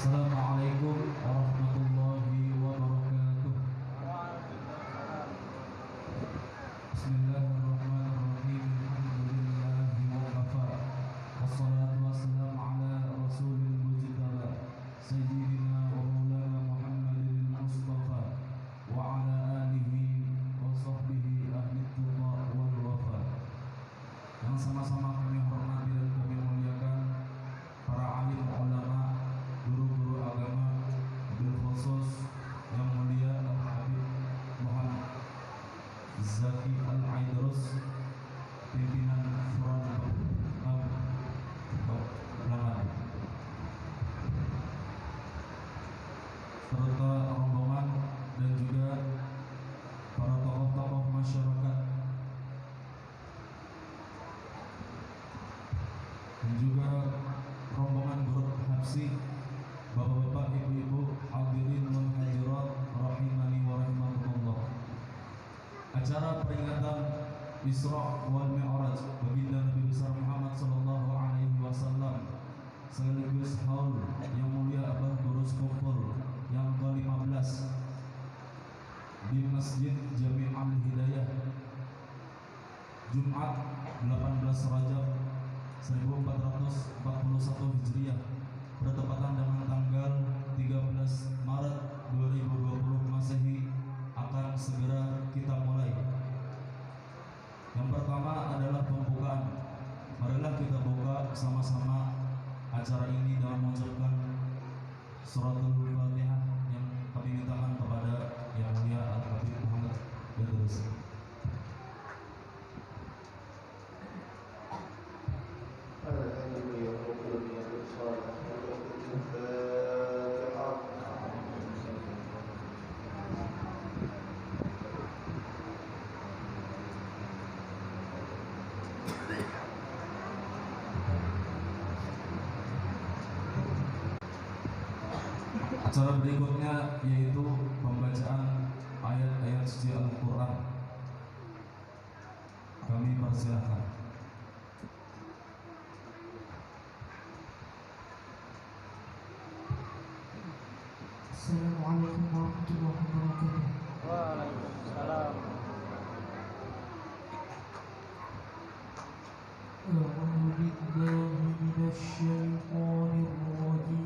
Assalamualaikum warahmatullahi wabarakatuh. Bismillahirrahmanirrahim. Alhamdulillahi wa kafa. Wassalatu wassalamu ala rasulil mujtaba Sayyidina wa maulana Muhammadin Mustafa wa ala alihi wa sahbihi ahli tuqa wal wafa. Yang sama-sama kami hormati dan kami muliakan para alim ulama, guru-guru agama, bil khusus yang mulia Al-Habib Muhammad Zaki Al-Aidrus, pimpinan Front Laman, serta rombongan dan juga para tokoh-tokoh masyarakat dan juga rombongan grup Habsi, bapak-bapak, ibu-ibu, hadirin wal hadirat rahimani wa rahimakumullah. Acara peringatan Isra wal Mi'raj baginda Nabi besar Muhammad sallallahu alaihi wasallam sekaligus haul yang mulia Abah Durus Kumpul yang ke-15 di Masjid Jami' Al-Hidayah, Jumat 18 Rajab 1441 Hijriah, bertepatan dengan tanggal 13 Maret 2020 Masehi, akan segera kita mulai. Yang pertama adalah pembukaan. Marilah kita buka sama-sama acara ini dengan mengucapkan suratul Fatihah yang kami mintakan kepada Yang Mulia Al-Habib Muhammad Idrus. Acara berikutnya yaitu pembacaan ayat-ayat suci Al-Quran. Kami persilahkan. Assalamualaikum warahmatullahi wabarakatuh. Waalaikumsalam. A'udzu billahi minasy syaithanir rajim.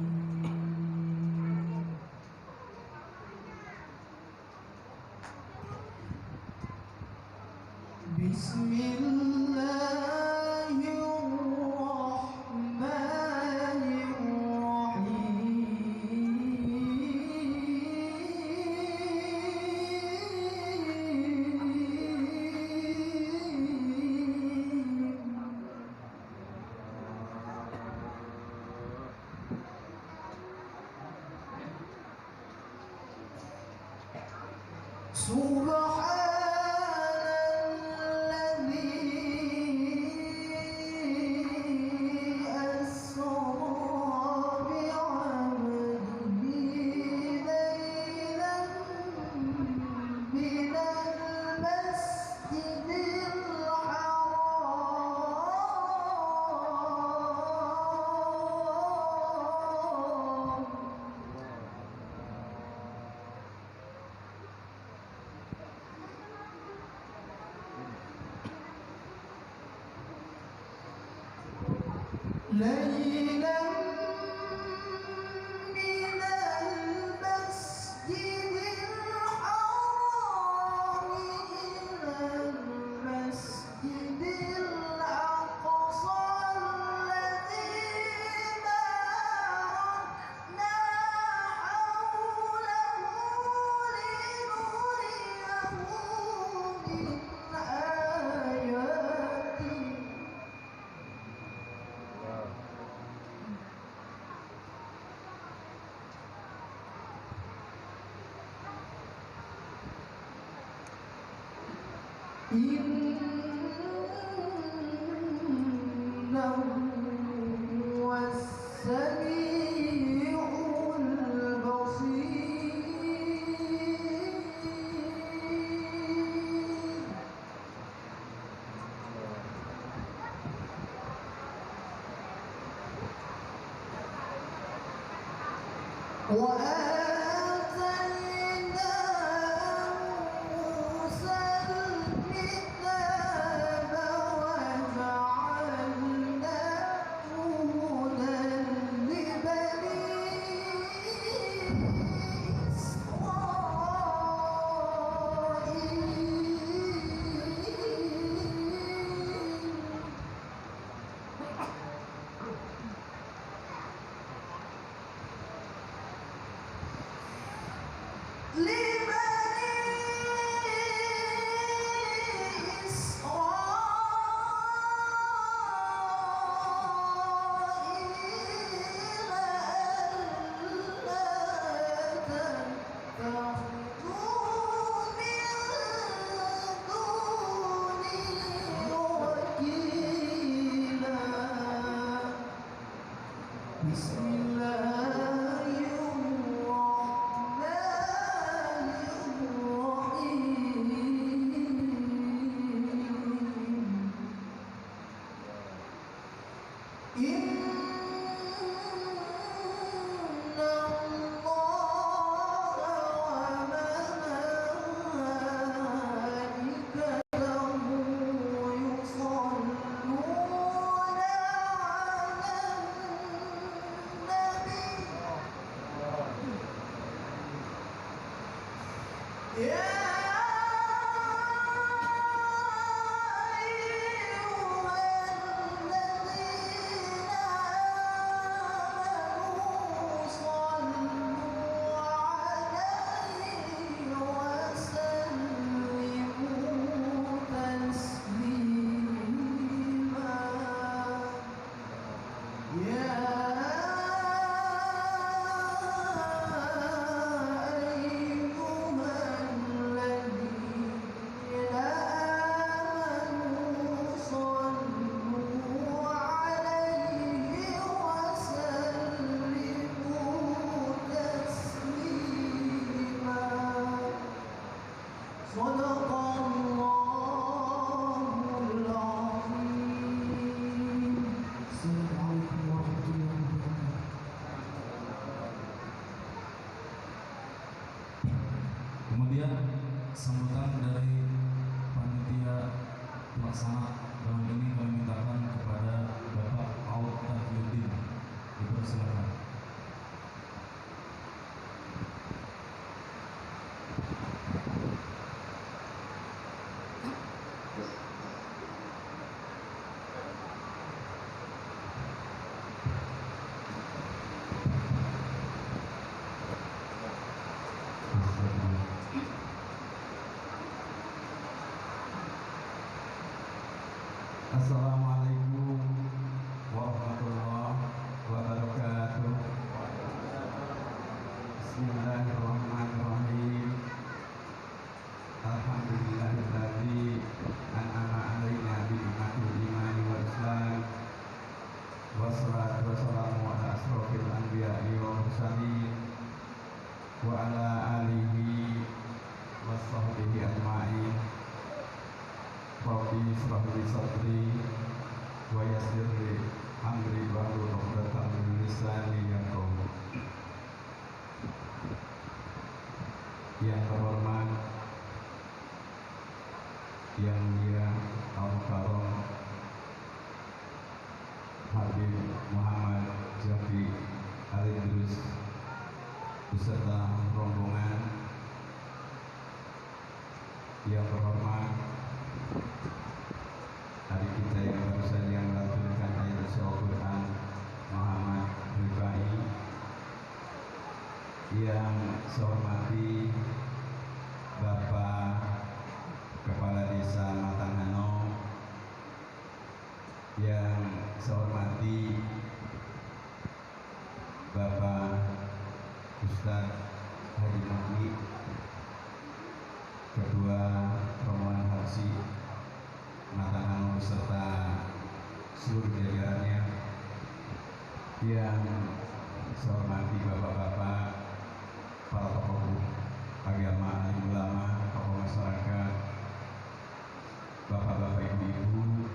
Kemudian sambutan dari panitia pelaksana tahun ini kami mintakan kepada Bapak Aud Tahyuddin, dipersilakan. Assalamualaikum warahmatullahi wabarakatuh. Bismillahirrahmanirrahim. Alhamdulillahilladzi an'ama 'alaina bi ni'matil imani wal islam. Wassalatu wassalamu ala asrofil anbiya'i wal mursalin wa ala alihi washabbihi ajma'in. Rabbi ishrah li sadri wa yassir li amri wahlul 'uqdatam min lisani yafqahu. Yang terhormat, yang mulia Al-Mukarram Habib Muhammad Jafi Al-Idrus beserta rombongan, yang terhormat adik kita yang baru saja melantunkan ayat Al-Quran Muhammad Rifai, yang saya hormati Bapak Kepala Desa Matanghano, yang saya hormati Bapak Ustadz Haji Mahdi, Ketua Rombongan Haji Matanghano beserta seluruh jajarannya, yang saya hormati bapak-bapak, para tokoh agama, alim ulama, tokoh masyarakat, bapak-bapak, ibu-ibu,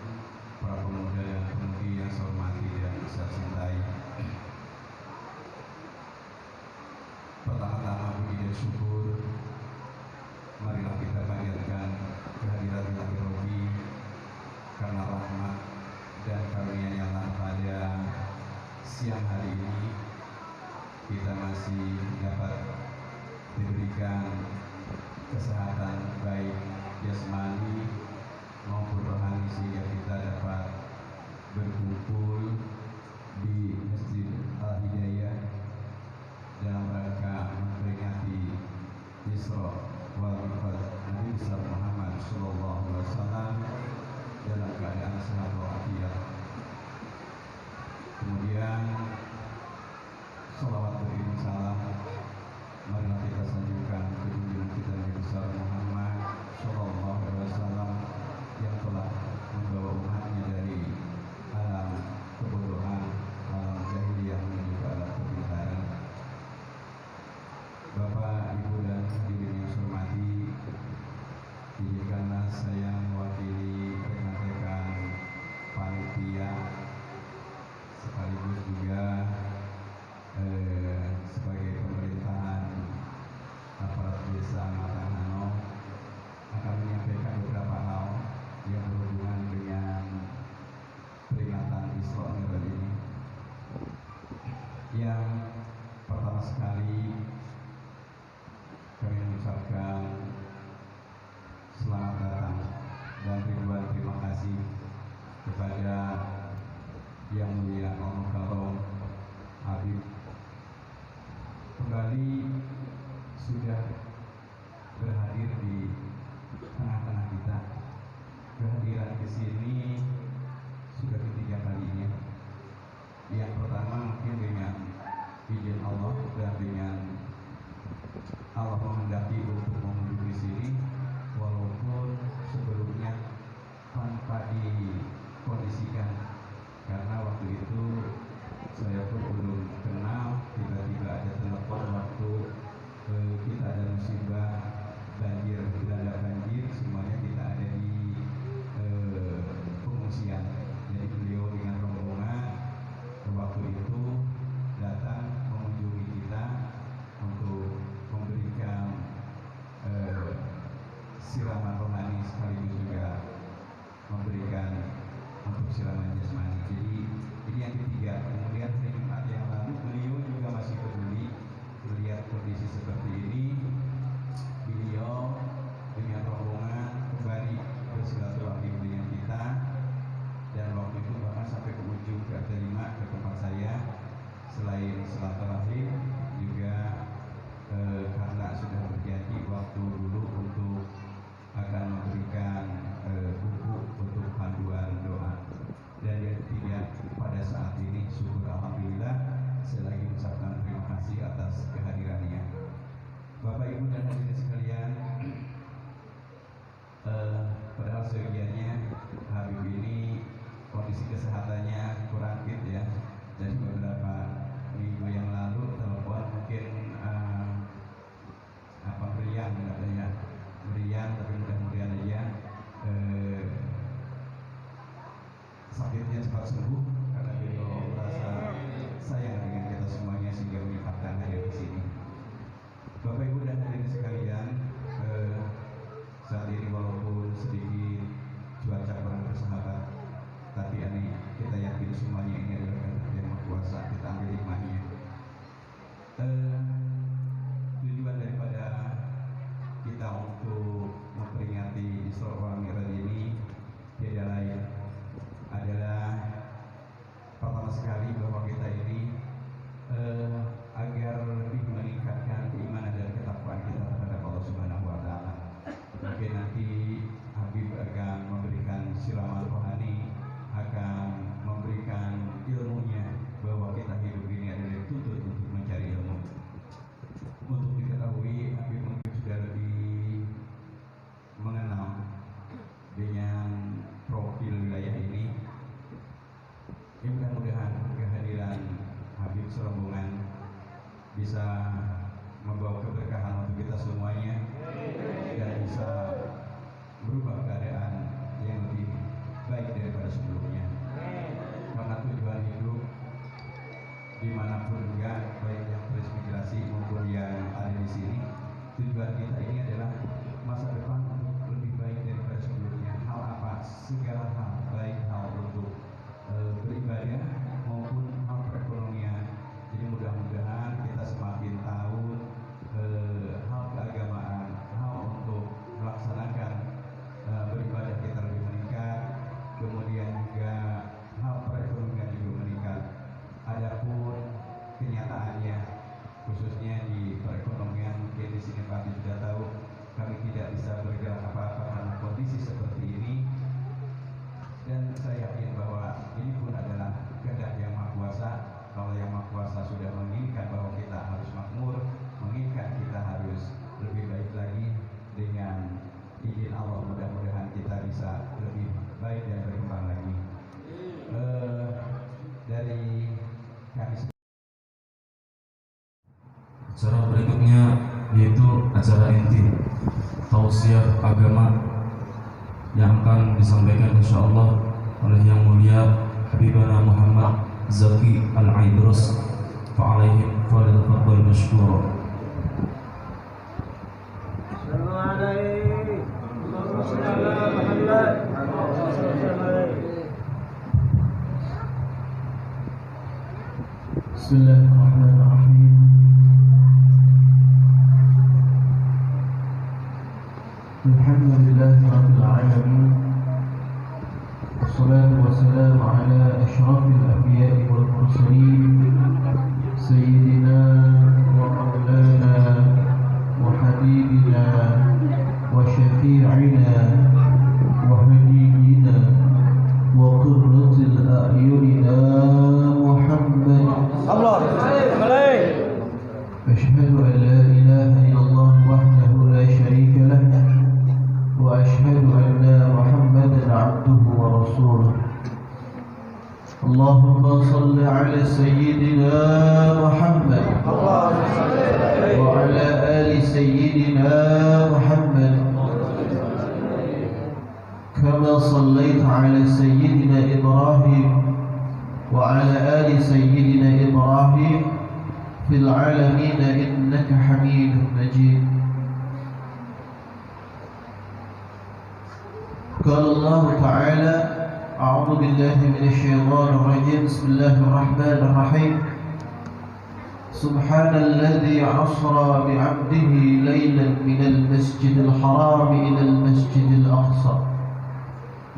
para pemuda dan pemudi yang saya hormati dan saya cintai. siang hari ini kita masih dapat diberikan kesehatan baik jasmani maupun rohani sehingga kita dapat berkumpul di Masjid Al-Hidayah dalam rangka memperingati Isra wal Mi'raj Nabi besar Muhammad sallallahu alaihi wasallam dalam keadaan sehat walafiat. Kemudian salawat beriring salam marilah kita sanjungkan ke junjungan kita Nabi besar Muhammad sallallahu alaihi wasallam Acara berikutnya yaitu acara inti tausiah agama yang akan disampaikan insyaallah oleh yang mulia Habibana Muhammad Zaki Al-Aidrus fa'alaihi falyatafaddal mashkura. Bismillahirrahmanirrahim. Alhamdulillahi rabbil alamin. Wassalatu wassalamu ala asyrafil anbiya'i wal mursalin sayyidina wa maulana wa habibina wa syafi'ina wa hadiyina wa qurratil a'yunina Muhammad. أشهد أن لا إله إلا الله وحده لا شريك له وأشهد أن محمدا عبده ورسوله. اللهم صل على سيدنا محمد وعلى آل سيدنا محمد كما صليت على سيدنا إبراهيم وعلى آل سيدنا إبراهيم في العالمين إنك حميد مجيد. قال الله تعالى أعوذ بالله من الشيطان الرجيم بسم الله الرحمن الرحيم سبحان الذي عصر بعبده ليلا من المسجد الحرام إلى المسجد الأقصى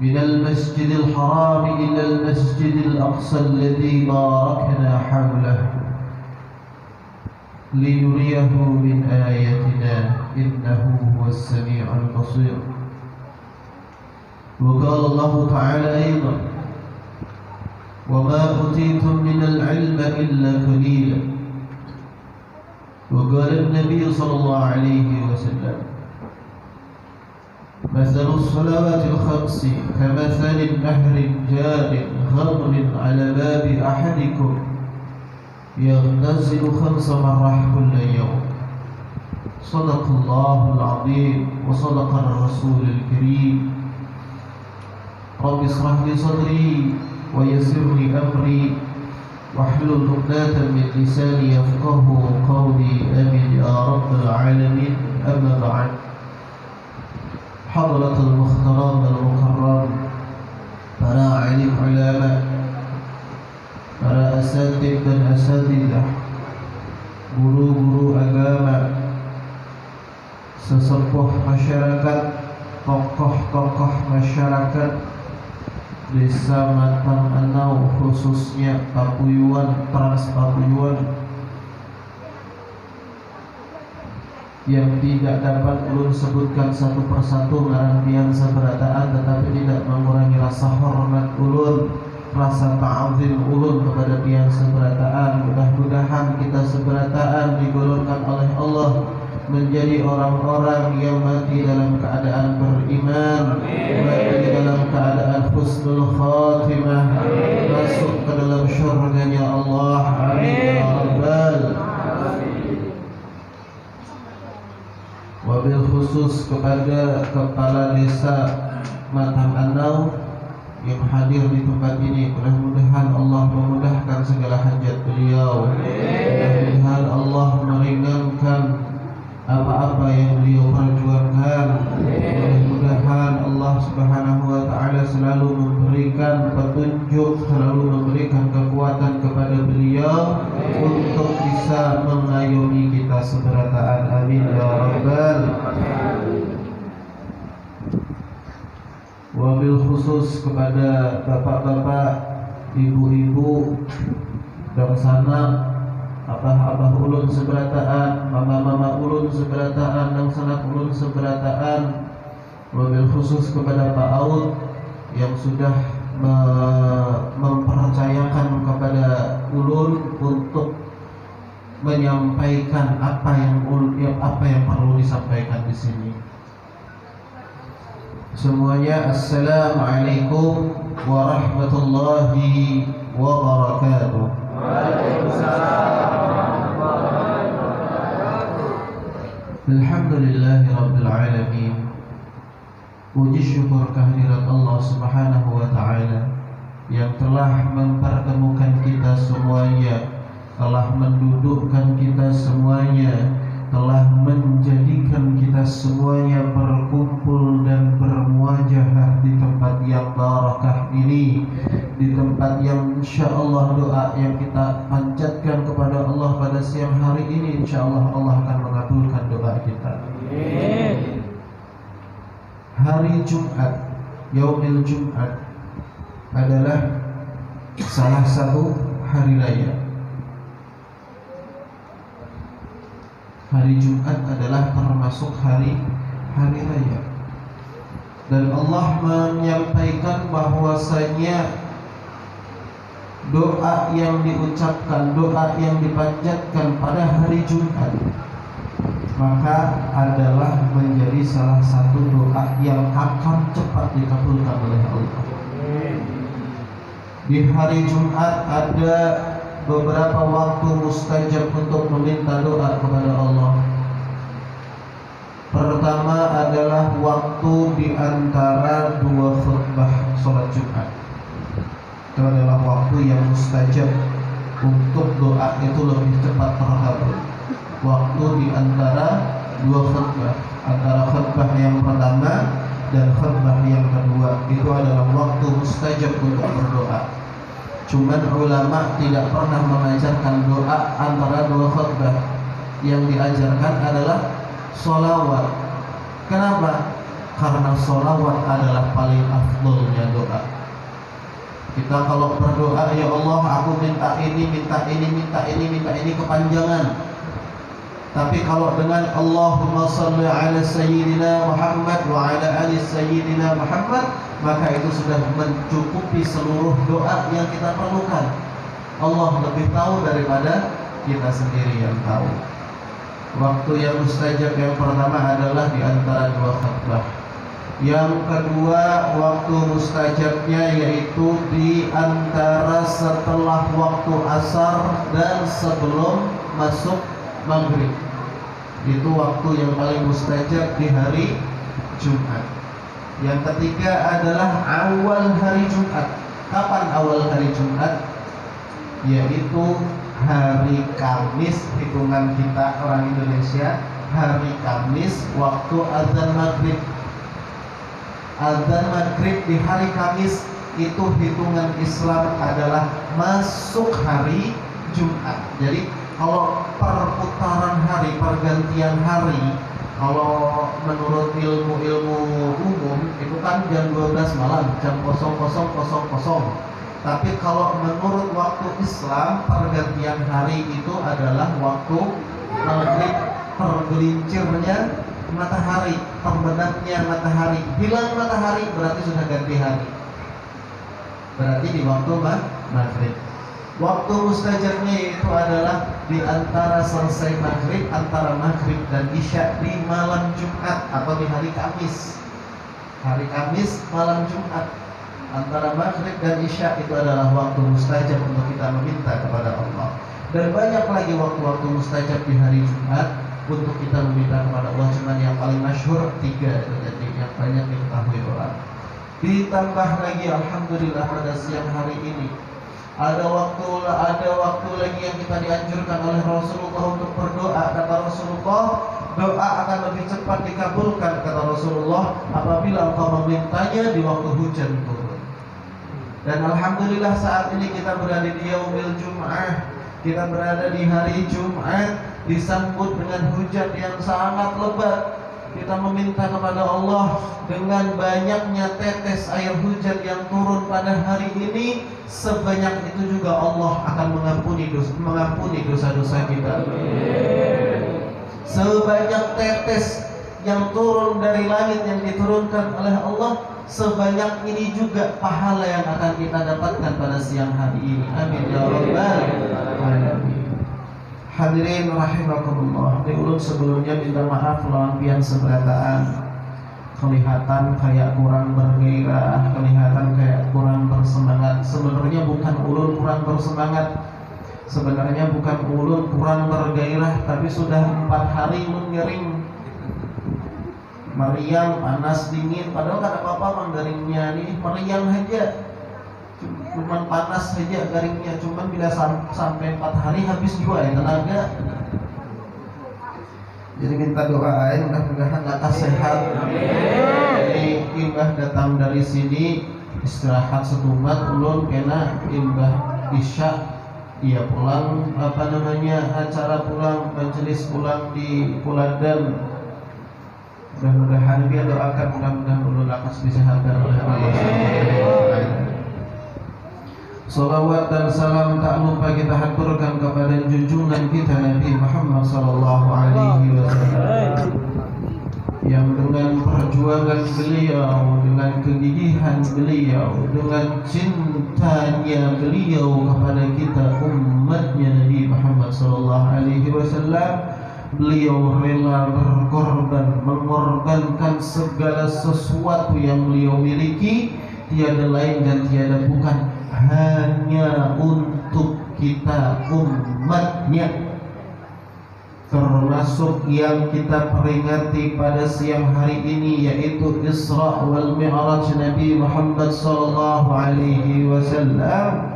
من المسجد الحرام إلى المسجد الأقصى الذي باركنا حوله لنريه من آياتنا إنه هو السميع البصير. وقال الله تعالى أيضا وما أوتيتم من العلم إلا قليلا. وقال النبي صلى الله عليه وسلم مثل الصلوات الخمس كمثل نهر جار غمر على باب أحدكم يغتسل 5 مرات كل يوم. صدق الله العظيم وصدق الرسول الكريم. رب اشرح لي صدري ويسر لي أمري واحلل عقدة من لساني يفقه قولي آمين يا رب العالمين. أما بعد، حضرة المخترم المكرم para alim ulama, para asatid dan asatidah, guru-guru agama, sesepuh masyarakat, tokoh-tokoh masyarakat Desa Matang Anau, khususnya Papuyuan, Trans Papuyuan, yang tidak dapat ulun sebutkan satu persatu ngarang tiang seberataan, tetapi tidak mengurangi rasa hormat ulun, rasa ta'zim ulun kepada tiang seberataan. Mudah-mudahan kita seberataan digolongkan oleh Allah menjadi orang-orang yang mati dalam keadaan beriman, mati dalam keadaan husnul khatimah, masuk ke dalam syurganya Allah. Amin ya rabbal. Wabil khusus kepada Kepala Desa Matang Anau yang hadir di tempat ini, mudah-mudahan Allah memudahkan segala hajat beliau. Mudah-mudahan Allah meringankan apa-apa yang beliau perjuangkan. Mudah-mudahan Allah Subhanahu wa taala selalu memberikan petunjuk, selalu memberikan kekuatan kepada beliau untuk bisa mengayomi kita seberataan. Amin ya rabbal. Wabil khusus kepada bapak-bapak, ibu-ibu dan sana, abah-abah ulun seberataan, mama-mama ulun seberataan, dan sanak ulun seberataan. Wabil khusus kepada Pak Aud yang sudah mempercayakan kepada ulun untuk menyampaikan apa yang perlu disampaikan di sini. Semuanya assalamualaikum warahmatullahi wabarakatuh. Waalaikumsalam warahmatullahi wabarakatuh. Alhamdulillahi Rabbil Alamin. Puji syukur kehadirat Allah Subhanahu wa Ta'ala yang telah mempertemukan kita semuanya, telah mendudukkan kita semuanya, telah menjadikan kita semuanya berkumpul dan bermuajahah di tempat yang barakah ini, di tempat yang insyaallah doa yang kita panjatkan kepada Allah pada siang hari ini, insyaallah Allah akan mengabulkan doa kita. Amin. Hari Jumat, Yaumil Jumat adalah salah satu hari raya. Hari Jumat adalah termasuk hari raya. Dan Allah menyampaikan bahwasanya doa yang diucapkan, doa yang dipanjatkan pada hari Jumat maka adalah menjadi salah satu doa yang akan cepat dikabulkan oleh Allah. Di hari Jumat ada beberapa waktu mustajab untuk meminta doa kepada Allah. Pertama adalah waktu di antara dua khutbah sholat Jumat. Itu adalah waktu yang mustajab untuk doa itu lebih cepat terkabul. Waktu di antara dua khutbah, antara khutbah yang pertama dan khutbah yang kedua, itu adalah waktu mustajab untuk berdoa. Cuman ulama tidak pernah mengajarkan doa antara dua khutbah. Yang diajarkan adalah sholawat. Kenapa? Karena sholawat adalah paling afdolnya doa. Kita kalau berdoa, ya Allah aku minta ini, minta ini, minta ini, minta ini kepanjangan. Tapi kalau dengan Allahumma salli ala sayyidina Muhammad wa ala ali sayyidina Muhammad, maka itu sudah mencukupi seluruh doa yang kita perlukan. Allah lebih tahu daripada kita sendiri yang tahu. Waktu yang mustajab yang pertama adalah di antara dua khutbah. Yang kedua waktu mustajabnya yaitu di antara setelah waktu asar dan sebelum masuk maghrib. Itu waktu yang paling mustajab di hari Jumat. Yang ketiga adalah awal hari Jumat. Kapan awal hari Jumat? Yaitu hari Kamis, hitungan kita orang Indonesia, hari Kamis waktu azan maghrib. Azan maghrib di hari Kamis itu hitungan Islam adalah masuk hari Jumat. Jadi kalau perputaran hari, pergantian hari, kalau menurut ilmu-ilmu umum itu kan jam 12 malam, jam 00.00. Tapi kalau menurut waktu Islam, pergantian hari itu adalah waktu maghrib, tergelincirnya matahari, terbenamnya matahari, hilang matahari berarti sudah ganti hari. Berarti di waktu maghrib. Waktu mustajabnya itu adalah di antara selesai maghrib, antara maghrib dan isya di malam Jumat atau di hari Kamis. Hari Kamis malam Jumat, antara maghrib dan isya itu adalah waktu mustajab untuk kita meminta kepada Allah. Dan banyak lagi waktu-waktu mustajab di hari Jumat untuk kita meminta kepada Allah. Cuman yang paling masyhur 3 itu tadi yang banyak diketahui orang. Ditambah lagi alhamdulillah pada siang hari ini ada waktu lagi yang kita dianjurkan oleh Rasulullah untuk berdoa. Kata Rasulullah, doa akan lebih cepat dikabulkan, kata Rasulullah, apabila engkau memintanya di waktu hujan turun. Dan alhamdulillah saat ini kita berada di Yaumil Jum'ah, kita berada di hari Jumat, disambut dengan hujan yang sangat lebat. Kita meminta kepada Allah dengan banyaknya tetes air hujan yang turun pada hari ini, sebanyak itu juga Allah akan mengampuni dosa-dosa kita. Sebanyak tetes yang turun dari langit yang diturunkan oleh Allah, sebanyak ini juga pahala yang akan kita dapatkan pada siang hari ini. Amin ya rabbal alamin. Hadirin rahimakumullah, di ulun sebelumnya minta maaf lawan pian seberataan. Kelihatan kayak kurang bergairah, kelihatan kayak kurang bersemangat. Sebenarnya bukan ulun kurang bersemangat, sebenarnya bukan ulun kurang bergairah, tapi sudah 4 hari ulun ngiring meriang, panas, dingin, padahal kan apa-apa mang garingnya nih meriang aja, cuman panas saja garingnya, cuman bila sampai 4 hari habis juga ya tenaga. Jadi kita doain mudah-mudahan lekas sehat. Jadi imbah datang dari sini istirahat setumat, ulun kena imbah isya dia pulang acara pulang majelis pulang di Puladan. Mudah-mudahan dia doakan mudah-mudahan ulun lekas disehatkan oleh Allah Subhanahu wa taala. Salawat dan salam tak lupa kita haturkan kepada junjungan kita Nabi Muhammad sallallahu alaihi wasallam yang dengan perjuangan beliau, dengan kegigihan beliau, dengan cintanya beliau kepada kita umatnya Nabi Muhammad sallallahu alaihi wasallam, beliau rela berkorban, mengorbankan segala sesuatu yang beliau miliki, tiada lain dan tiada bukan hanya untuk kita umatnya, termasuk yang kita peringati pada siang hari ini yaitu Isra wal Mi'raj Nabi Muhammad sallallahu alaihi wasallam.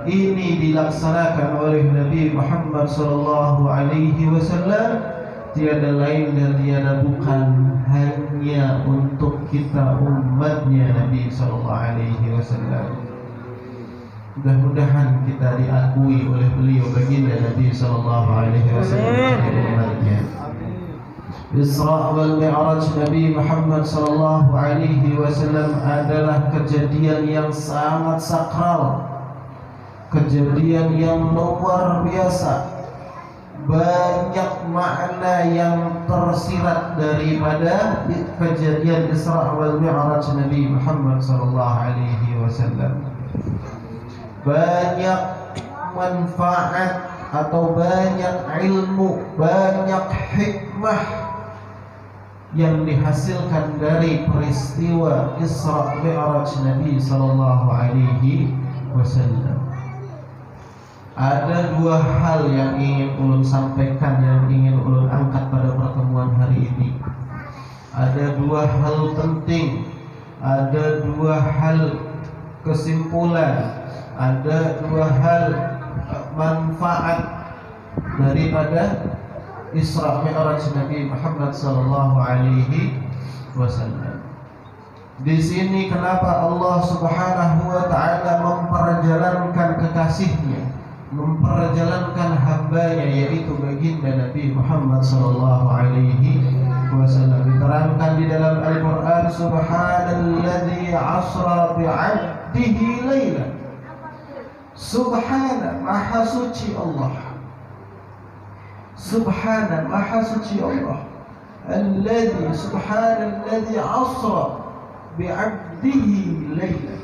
Ini dilaksanakan oleh Nabi Muhammad sallallahu alaihi wasallam tiada lain dan tiada bukan hanya untuk kita umatnya Nabi sallallahu alaihi wasallam. Mudah-mudahan kita diakui oleh beliau baginda Nabi sallallahu alaihi wasallam sebagai umatnya. Isra wal Mi'raj Nabi Muhammad sallallahu alaihi wasallam adalah kejadian yang sangat sakral, kejadian yang luar biasa. Banyak makna yang tersirat daripada kejadian Isra wal Mi'raj Nabi Muhammad sallallahu alaihi wasallam. Banyak manfaat atau banyak ilmu, banyak hikmah yang dihasilkan dari peristiwa Isra Mi'raj Nabi sallallahu alaihi wasallam. Ada 2 hal yang ingin ulun sampaikan, yang ingin ulun angkat pada pertemuan hari ini. Ada 2 hal penting, ada 2 hal kesimpulan, ada 2 hal manfaat daripada Isra Mi'raj Nabi Muhammad sallallahu alaihi wasallam. Di sini kenapa Allah Subhanahu wa taala memperjalankan kekasihnya, memperjalankan hambanya yaitu baginda Nabi Muhammad sallallahu alaihi wasallam. Diterangkan di dalam Al-Qur'an, subhanalladzi asra bi'abdihi lailan. Subhana, maha suci Allah. Subhana, maha suci Allah. Alladzi, subhanalladzi asra bi'abdihi lailan.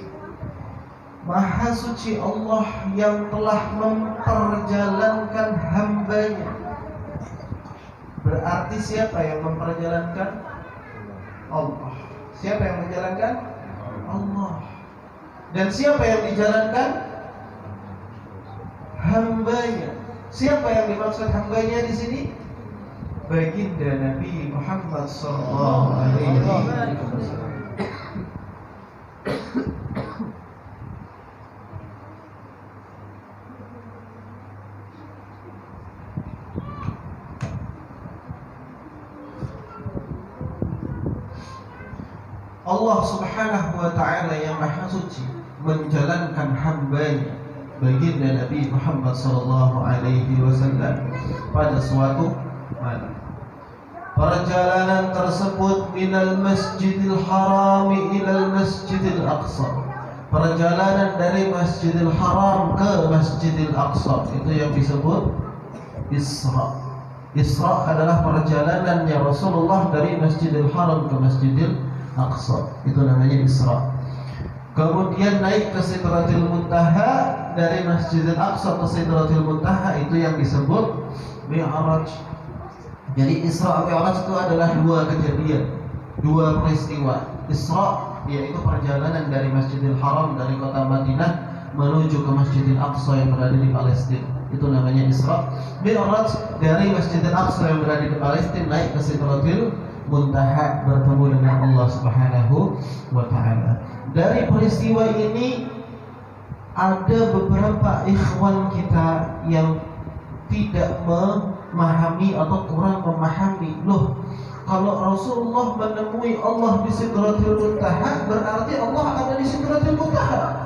Maha suci Allah yang telah memperjalankan hambanya. Berarti siapa yang memperjalankan? Allah. Siapa yang menjalankan? Allah. Dan siapa yang dijalankan? Hambanya. Siapa yang dimaksud hambanya di sini? Baginda Nabi Muhammad sallallahu alaihi wasallam. Allah Subhanahu wa taala yang maha suci menjalankan hambanya baginda Nabi Muhammad sallallahu alaihi wasallam pada suatu malam. Perjalanan tersebut minal Masjidil Haram ilal Masjidil Aqsa. Perjalanan dari Masjidil Haram ke Masjidil Aqsa itu yang disebut Isra. Isra adalah perjalanannya Rasulullah dari Masjidil Haram ke Masjidil Aqsa. Itu namanya Isra. Kemudian naik ke Sidratil Muntaha, dari Masjidil Aqsa ke Sidratil Muntaha itu yang disebut Mi'raj. Jadi Isra Mi'raj itu adalah 2 kejadian, 2 peristiwa. Isra yaitu perjalanan dari Masjidil Haram dari kota Madinah menuju ke Masjidil Aqsa yang berada di Palestina. Itu namanya Isra. Mi'raj dari Masjidil Aqsa yang berada di Palestina naik ke Sidratil Muntaha, bertemu dengan Allah Subhanahu wa taala. Dari peristiwa ini ada beberapa ikhwan kita yang tidak memahami atau kurang memahami. Loh, kalau Rasulullah menemui Allah di Sidratil Muntaha, berarti Allah ada di Sidratil Muntaha.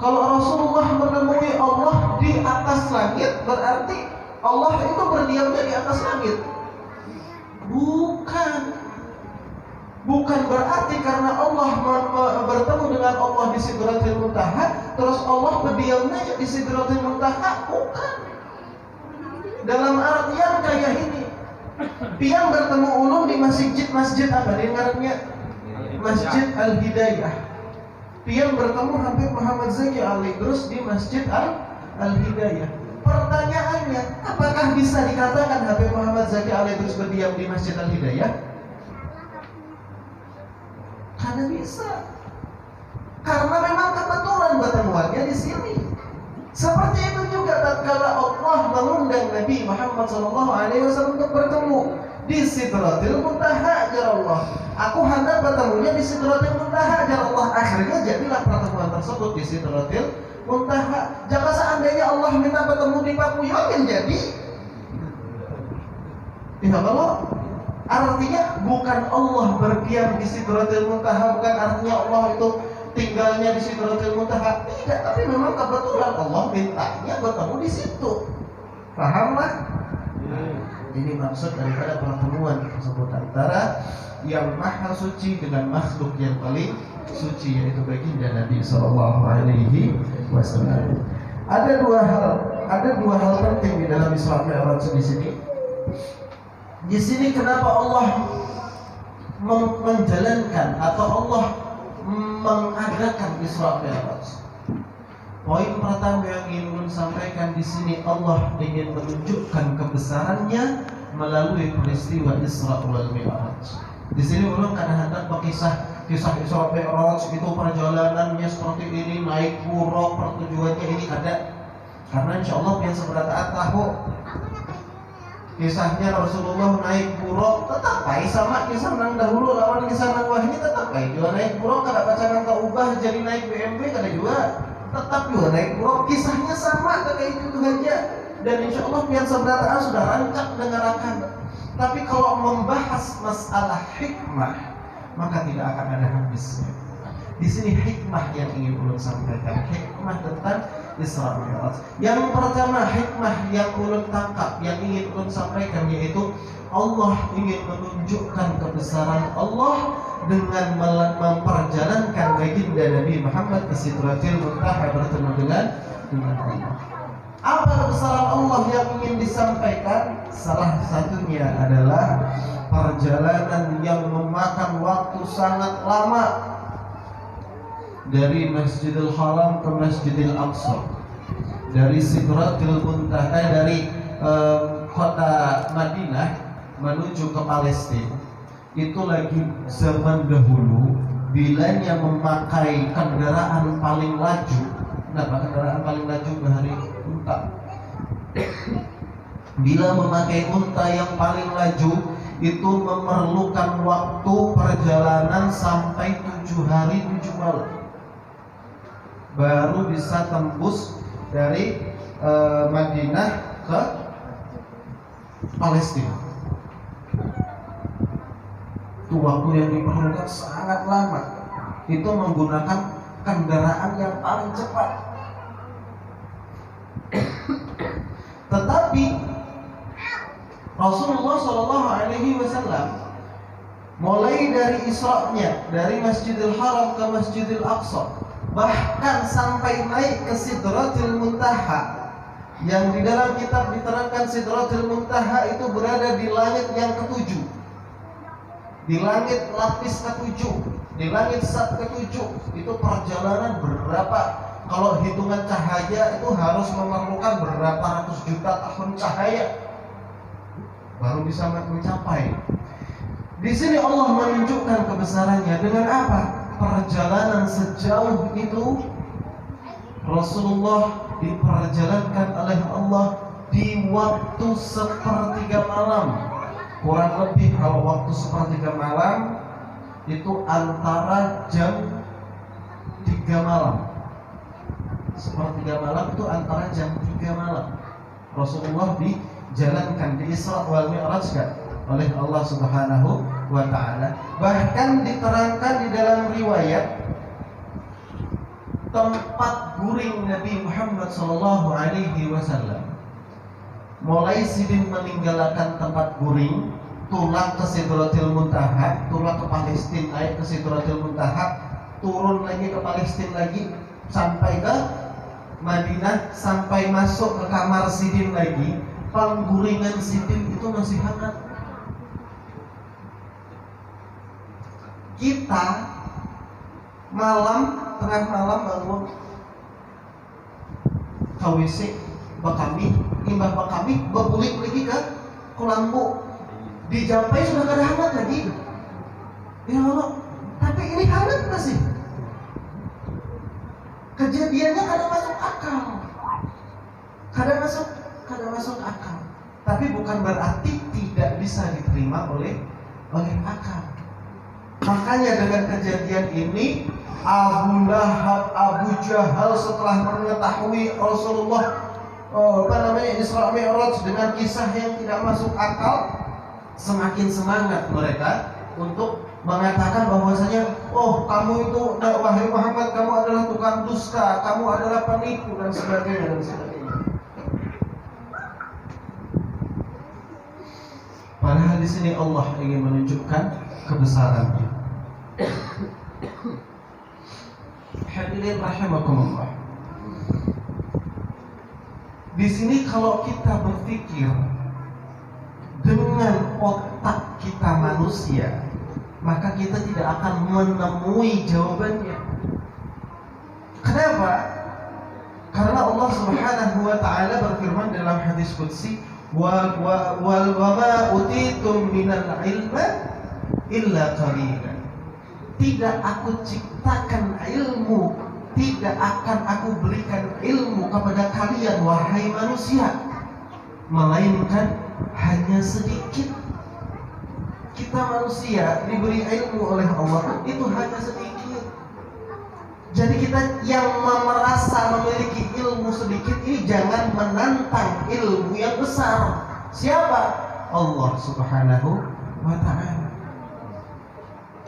Kalau Rasulullah menemui Allah di atas langit, berarti Allah itu berdiamnya di atas langit. Bukan berarti karena Allah bertemu dengan Allah di Sidratil Muntaha, terus Allah berdiamnya di Sidratil Muntaha. Bukan. Dalam artian kayak ini, pian bertemu ulun di masjid apa dia ngarannya? Masjid Al-Hidayah. Pian bertemu Habib Muhammad Zaki Ali terus di Masjid Al-Hidayah. Pertanyaannya, apakah bisa dikatakan Habib Muhammad Zaki Ali terus berdiam di Masjid Al-Hidayah? Karena bisa. Karena memang kebetulan pertemuannya di sini. Seperti itu juga tatkala Allah mengundang Nabi Muhammad SAW untuk bertemu di Sidratil Muntaha, ya Allah. Aku hendak bertemunya di Sidratil Muntaha, ya Allah. Akhirnya jadilah pertemuan tersebut di Sidratil Muntaha. Jika seandainya Allah minta bertemu di Papuyong, jadi. Ya kalau artinya bukan Allah berdiam di Sidratil Muntaha, bukan artinya Allah itu tinggalnya di Sidratil Muntaha. Tidak, tapi memang kebetulan Allah mintanya bertemu di situ. Pahamlah? Ini maksud daripada pertemuan tersebut antara yang maha suci dengan makhluk yang paling suci, yaitu baginda Nabi Sallallahu Alaihi Wasallam. Ada dua hal penting di dalam Isra Mi'raj di sini. Di sini kenapa Allah menjalankan atau Allah mengadakan Isra Mi'raj? Poin pertama yang ingin sampaikan di sini, Allah ingin menunjukkan kebesarannya melalui peristiwa Isra wal Mi'raj. Di sini ulun karena hendak kisah Isra Mi'raj itu perjalanannya seperti ini, naik buruk, pertujuannya ini ada. Karena insya Allah yang seberata tahu kisahnya Rasulullah naik buruk, tetap baik sama kisah nang dahulu lawan kisah nang wah ini tetap baik juga naik buruk, kada pacaran ke ubah jadi naik BMW kada juga. Tetap juga naik buruk, kisahnya sama kayak itu aja. Dan insya Allah pian seberata sudah rancak dengarkan. Tapi kalau membahas masalah hikmah, maka tidak akan ada habisnya. Di sini hikmah yang ingin ulun sampaikan, hikmah tentang Isra Mi'raj. Yang pertama hikmah yang ulun tangkap, yang ingin ulun sampaikan, yaitu Allah ingin menunjukkan kebesaran Allah dengan memperjalankan baginda Nabi Muhammad ke Sidratil Muntaha bertemu dengan Allah. Apa kebesaran Allah yang ingin disampaikan? Salah satunya adalah perjalanan yang memakan waktu sangat lama dari Masjidil Haram ke Masjidil Aqsa, dari Sidratil Muntaha, dari kota Madinah menuju ke Palestina. Itu lagi zaman dahulu, bilanya memakai kendaraan paling laju. Kenapa kendaraan paling laju hari unta? Bila memakai unta yang paling laju, itu memerlukan waktu perjalanan sampai 7 hari 7 malam baru bisa tembus dari Madinah ke Palestina. Itu waktu yang diperlukan sangat lama. Itu menggunakan kendaraan yang paling cepat. Tetapi Rasulullah SAW mulai dari Isra'nya, dari Masjidil Haram ke Masjidil Aqsa, bahkan sampai naik ke Sidratil Muntaha, yang di dalam kitab diterangkan Sidratil Muntaha itu berada di langit yang ke-7, di langit lapis ke-7, di langit sat ke-7. Itu perjalanan berapa? Kalau hitungan cahaya itu harus memerlukan berapa ratus juta tahun cahaya baru bisa mencapai. Di sini Allah menunjukkan kebesarannya dengan apa? Perjalanan sejauh itu Rasulullah diperjalankan oleh Allah di waktu 1/3 malam. kurang lebih kalau waktu sepertiga malam itu antara jam 3 malam. Sepertiga malam itu antara jam 3 malam. Rasulullah dijalankan di Isra wal Mi'raj oleh Allah Subhanahu wa ta'ala. Bahkan diterangkan di dalam riwayat tempat guring Nabi Muhammad sallallahu alaihi wasallam. Mulai Sidin meninggalkan tempat guring, tulang ke Sidratil Muntaha, tulang ke Palestina, naik ke Sidratil Muntaha, turun lagi ke Palestina lagi, sampai ke Madinah, sampai masuk ke kamar Sidin lagi. Pengguringan Sidin itu masih hangat. Kita tengah malam bangun KWC bakami, imbah bakami, bebulik lagi ke lampu, dijampai sudah gak ada hangat lagi. Ya Allah, tapi ini hangat masih. Kejadiannya kadang masuk akal, kadang masuk akal. Tapi bukan berarti tidak bisa diterima oleh akal. Makanya dengan kejadian ini Abu Lahab, Abu Jahal setelah mengetahui Rasulullah Isra Mi'raj dengan kisah yang tidak masuk akal, semakin semangat mereka untuk mengatakan bahwasanya, oh kamu itu, wahai Muhammad, kamu adalah tukang dusta, kamu adalah penipu dan sebagainya. Padahal di sini Allah ingin menunjukkan kebesarannya. Hadirin rahimakumullah. Di sini kalau kita berpikir dengan otak kita manusia, maka kita tidak akan menemui jawabannya. Kenapa? Karena Allah Subhanahu wa ta'ala berfirman dalam hadis qudsi, wa ma utitum minal ilma illa qalilan. Tidak aku ciptakan ilmu, tidak akan aku berikan ilmu kepada kalian wahai manusia, melainkan hanya sedikit. Kita manusia diberi ilmu oleh Allah itu hanya sedikit. Jadi kita yang merasa memiliki ilmu sedikit ini jangan menantang ilmu yang besar. Siapa? Allah Subhanahu wa ta'ala.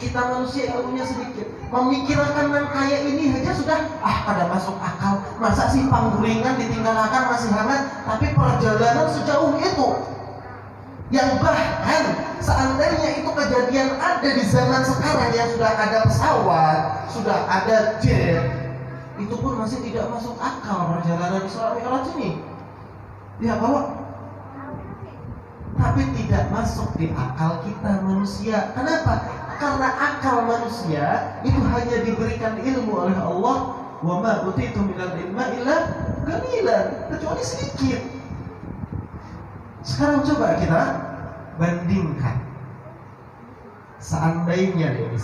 Kita manusia ilmunya sedikit, memikirkan yang kayak ini aja sudah kada masuk akal. Masa sih pangguringan ditinggalkan masih hangat, tapi perjalanan sejauh itu, yang bahkan seandainya itu kejadian ada di zaman sekarang yang sudah ada pesawat, sudah ada jet, itu pun masih tidak masuk akal perjalanan Isra Mi'raj ini. Ya bahwa tapi tidak masuk di akal kita manusia. Kenapa? Karena akal manusia itu hanya diberikan ilmu oleh Allah, wa ma utitu minal ilma illa qalilan, kecuali sedikit. Sekarang coba kita bandingkan. Seandainya nih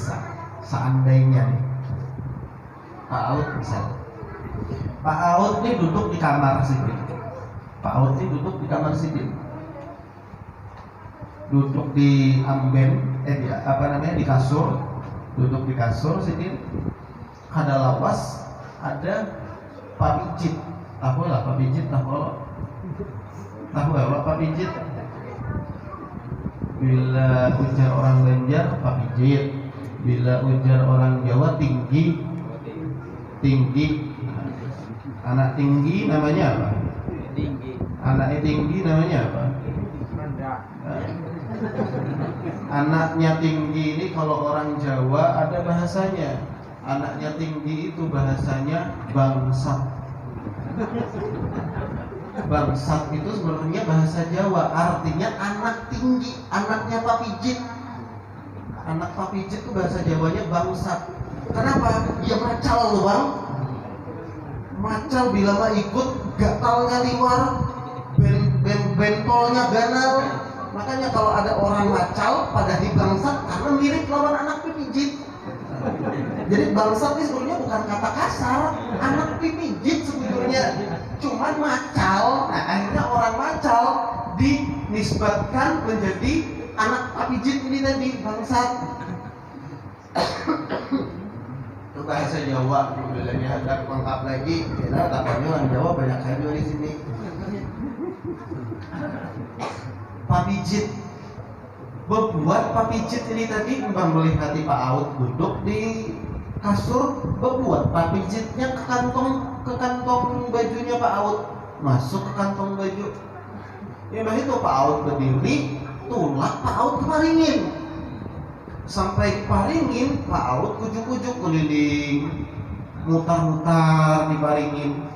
Pak Aud misalnya, Pak Aud ini duduk di kamar Sidin, duduk di amben, di kasur, duduk di kasur Sidin. Ada lawas, ada Pak Pijit, tahu Pak Pijit. Bila ujar orang Banjar Pak Pijit, bila ujar orang Jawa tinggi. Anak tinggi namanya apa? Anaknya tinggi namanya apa? Anaknya tinggi ini kalau orang Jawa ada bahasanya. Anaknya tinggi itu bahasanya bangsat. Bangsat itu sebenarnya bahasa Jawa, artinya anak tinggi, anaknya Pak Pijit. Anak Pak Pijit itu bahasa Jawanya bangsat. Kenapa? Dia macal loh bang. Macal bila mah ikut gatalnya liwar, bentolnya ganal. Makanya kalau ada orang macal pada dibangsat karena mirip lawan anak pipijit. Jadi bangsat ini sebenarnya bukan kata kasar, anak pipijit sebetulnya. Cuman macal, nah akhirnya orang macal dinisbatkan menjadi anak papijit ini tadi bangsat. Itu bahasa Jawa, bilangnya ada lengkap lagi. Kita takutnya orang Jawa banyak kali di sini. Papijit, bebuat papijit ini tadi umpam melihat Pak Aud duduk di kasur, bebuat papijitnya ke kantong bajunya Pak Aud, masuk ke kantong baju. Ya itu Pak Aud berdiri, tulak Pak Aud keparingin. Sampai diparingin, Pak Aud kujuk-kujuk keliling, mutar-mutar diparingin.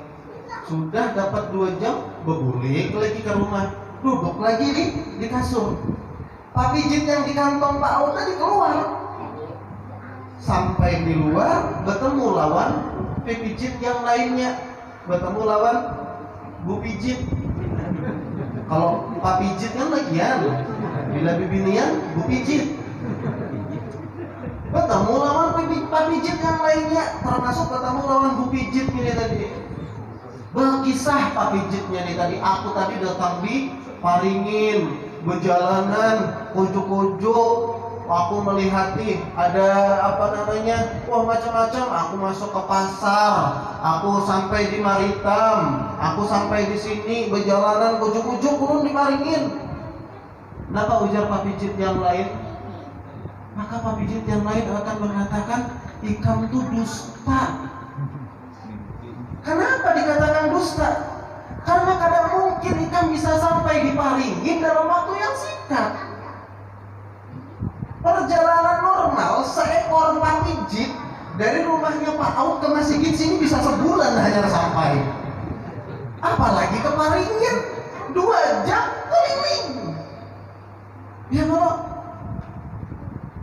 Sudah dapat 2 jam, bebulik lagi ke rumah, duduk lagi di kasur. Papijit yang di kantong Pak Aud tadi keluar. Sampai di luar, bertemu lawan pipijit yang lainnya, bertemu lawan Bu Pijit. Kalau Pak Pijit kan lagian, bila bibinian Bu Pijit. Bertemu lawan Pak Pijit yang lainnya, termasuk bertemu lawan Bu Pijit ini tadi. Berkisah Pak Pijitnya nih tadi, aku tadi datang di paringin, berjalanan, ujuk-ujuk. Aku melihat nih ada wah macam-macam. Aku masuk ke pasar, aku sampai di Maritam, aku sampai di sini berjalanan ujuk-ujuk turun diparingin. Kenapa ujar Pak Pijit yang lain? Maka Pak Pijit yang lain akan mengatakan ikam itu dusta. Kenapa dikatakan dusta? Karena kadang mungkin ikam bisa sampai diparingin dalam waktu yang singkat. Perjalanan normal seekor Pak Pijit dari rumahnya Pak Aud ke Masigit sini bisa sebulan hanya sampai. Apalagi ke Paringin 2 jam keliling. Ya kalau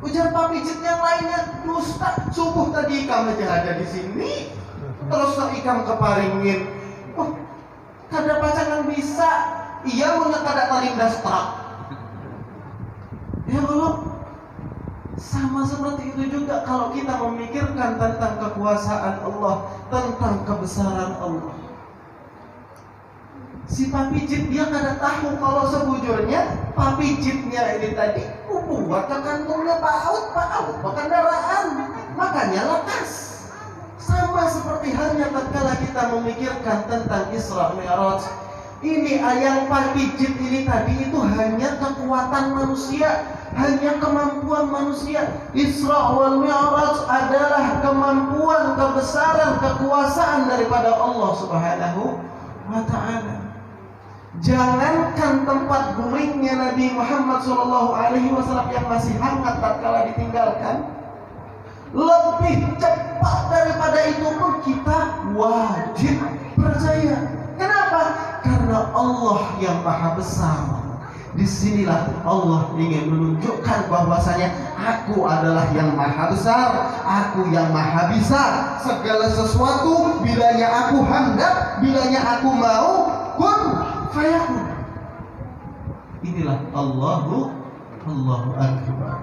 ujar Pak Pijit yang lainnya dusta. Subuh tadi ikam aja ada di sini, terus ikam ke Paringin. Oh, kada pacangan bisa. Iya punya kada talindas truk. Ya kalau sama seperti itu juga kalau kita memikirkan tentang kekuasaan Allah, tentang kebesaran Allah. Si Pak Pijit dia kada tahu kalau sebujurnya Pak Pijitnya ini tadi buat ke kantongnya Pak Aud berkendaraan, makanya lekas. Sama seperti halnya tatkala kita memikirkan tentang Isra Mi'raj. Ini yang Pak Pijit ini tadi itu hanya kekuatan manusia, hanya kemampuan manusia. Isra wal Mi'raj adalah kemampuan, kebesaran, kekuasaan daripada Allah Subhanahu wa ta'ala. Jangankan tempat gulingnya Nabi Muhammad SAW yang masih hangat tatkala ditinggalkan, lebih cepat daripada itu pun kita wajib percaya. Kenapa? Karena Allah yang maha besar. Disinilah Allah ingin menunjukkan bahwasanya aku adalah yang maha besar, aku yang maha bisa. Segala sesuatu bilanya aku hendak, bilanya aku mau, kun fayakun. Inilah Allahu Akbar.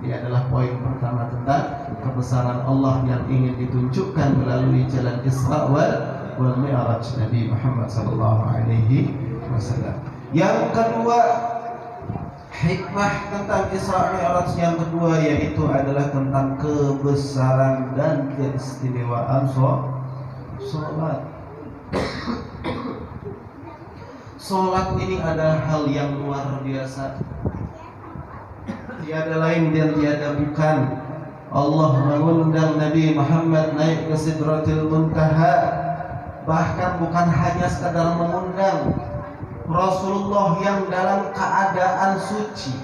Ini adalah poin pertama tentang kebesaran Allah yang ingin ditunjukkan melalui jalan Isra wal Mi'raj Nabi Muhammad sallallahu alaihi wasallam. Yang kedua, hikmah tentang Isra Mi'raj yang kedua yaitu adalah tentang kebesaran dan keistimewaan salat. Salat ini adalah hal yang luar biasa. Tiada lain dan tiada bukan. Allah mengundang Nabi Muhammad naik ke Sidratil Muntaha. Bahkan bukan hanya sekadar mengundang, Rasulullah yang dalam keadaan suci.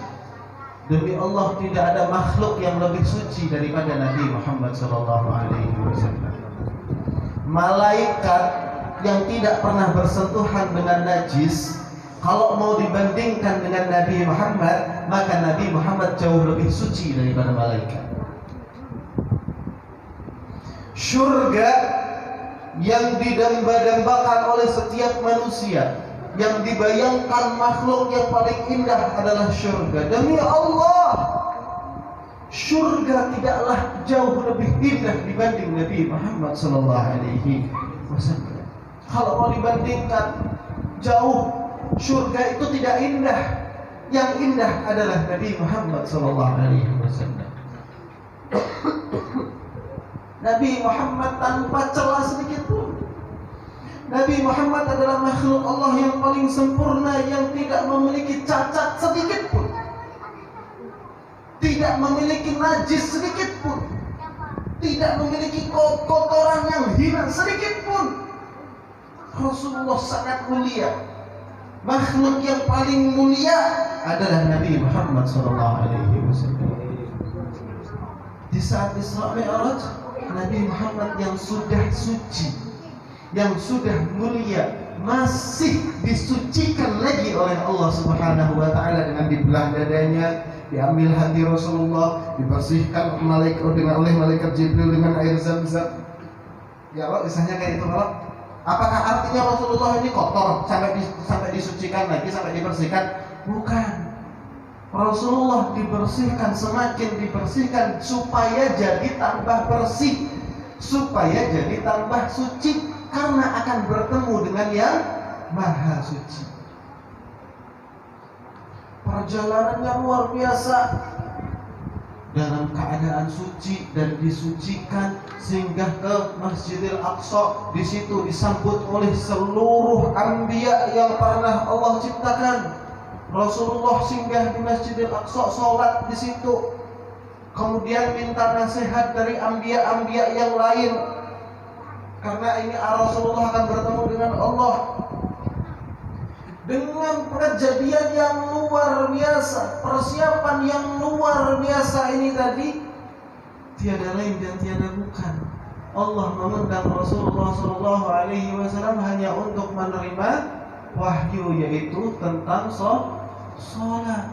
Demi Allah tidak ada makhluk yang lebih suci daripada Nabi Muhammad SAW. Malaikat yang tidak pernah bersentuhan dengan najis, kalau mau dibandingkan dengan Nabi Muhammad, maka Nabi Muhammad jauh lebih suci daripada malaikat. Syurga yang didamba-dambakan oleh setiap manusia, yang dibayangkan makhluk yang paling indah adalah syurga. Demi Allah, syurga tidaklah jauh lebih indah dibanding Nabi Muhammad SAW. Kalau mau dibandingkan jauh, syurga itu tidak indah yang indah adalah Nabi Muhammad SAW. Nabi Muhammad tanpa celah sedikit pun. Nabi Muhammad adalah makhluk Allah yang paling sempurna, yang tidak memiliki cacat sedikit pun, tidak memiliki najis sedikit pun, tidak memiliki kotoran yang hina sedikit pun. Rasulullah sangat mulia. Makhluk yang paling mulia adalah Nabi Muhammad SAW. Di saat Isra Mi'raj, Nabi Muhammad yang sudah suci, yang sudah mulia, masih disucikan lagi oleh Allah Subhanahu wa taala dengan dibelah dadanya, diambil hati Rasulullah, dibersihkan oleh malaikat Jibril dengan air Zam-Zam. Ya Allah, misalnya kayak itu kalau apakah artinya Rasulullah ini kotor sampai disucikan lagi, sampai dibersihkan? Bukan. Rasulullah dibersihkan, semakin dibersihkan supaya jadi tambah bersih, supaya jadi tambah suci, karena akan bertemu dengan yang Maha Suci. Perjalanan yang luar biasa dalam keadaan suci dan disucikan, sehingga ke Masjidil Aqsa. Di situ disambut oleh seluruh anbiya yang pernah Allah ciptakan. Rasulullah singgah di Masjidil Aqsa, sholat di situ, kemudian minta nasihat dari anbiya-anbiya yang lain, karena ini Rasulullah akan bertemu dengan Allah. Dengan kejadian yang luar biasa, persiapan yang luar biasa ini tadi, tiada lain dan tiada bukan, Allah mengundang Rasulullah SAW hanya untuk menerima wahyu, yaitu tentang sholat.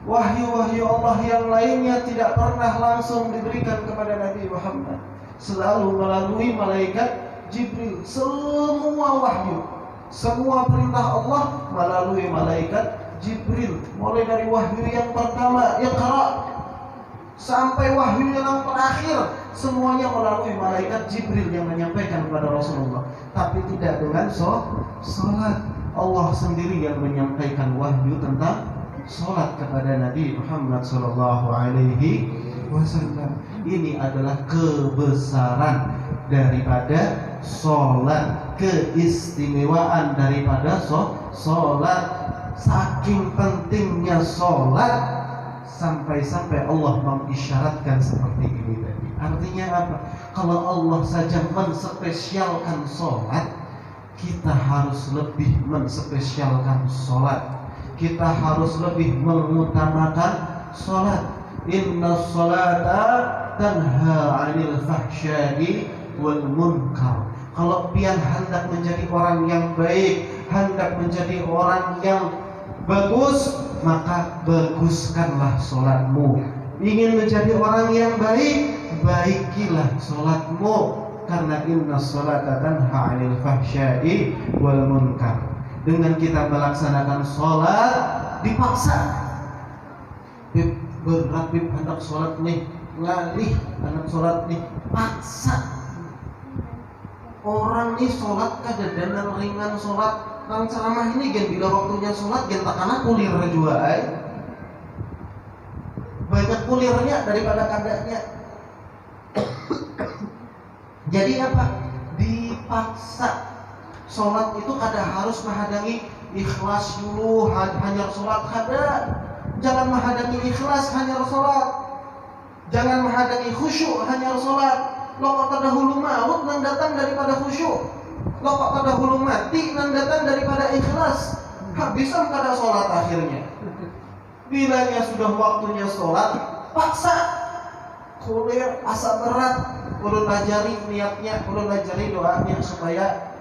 Wahyu-wahyu Allah yang lainnya tidak pernah langsung diberikan kepada Nabi Muhammad, selalu melalui malaikat Jibril. Semua wahyu, semua perintah Allah melalui malaikat Jibril. Mulai dari wahyu yang pertama, Iqra, sampai wahyu yang terakhir, semuanya melalui malaikat Jibril yang menyampaikan kepada Rasulullah. Tapi tidak dengan sholat. Allah sendiri yang menyampaikan wahyu tentang sholat kepada Nabi Muhammad SAW. Ini adalah kebesaran daripada sholat, keistimewaan daripada sholat. Saking pentingnya sholat, sampai-sampai Allah mengisyaratkan seperti ini tadi. Artinya apa? Kalau Allah saja menspesialkan sholat, kita harus lebih menspesialkan sholat. Kita harus lebih mengutamakan sholat. Inna sholata tanha 'anil fahsya'i wal munkar. Kalau pian hendak menjadi orang yang baik, hendak menjadi orang yang bagus, maka baguskanlah sholatmu. Ingin menjadi orang yang baik, baikilah sholatmu. Karena inna sholata tanha 'anil fahsya'i wal munkar. Dengan kita melaksanakan sholat dipaksa. Berat anak sholat nih, ngalih anak sholat nih, paksa. Orang nih sholat kadang-kadang ringan sholat. Nang ceramah ini gen bila waktunya sholat gen takana kulir jua ay. Banyak kulirnya daripada kadanya. Jadi apa? Dipaksa. Sholat itu kada harus menghadang ikhlas dulu, hanya sholat kada. Jangan menghadang ikhlas hanya sholat. Jangan menghadang khusyuk hanya sholat. Lo kok terdahulu maut nang datang daripada khusyuk. Lo kok terdahulu mati nang datang daripada ikhlas. Habisan kada sholat akhirnya. Bilanya sudah waktunya sholat, paksa. Kulir asa berat. Ulun ajari niatnya, ulun ajari doanya supaya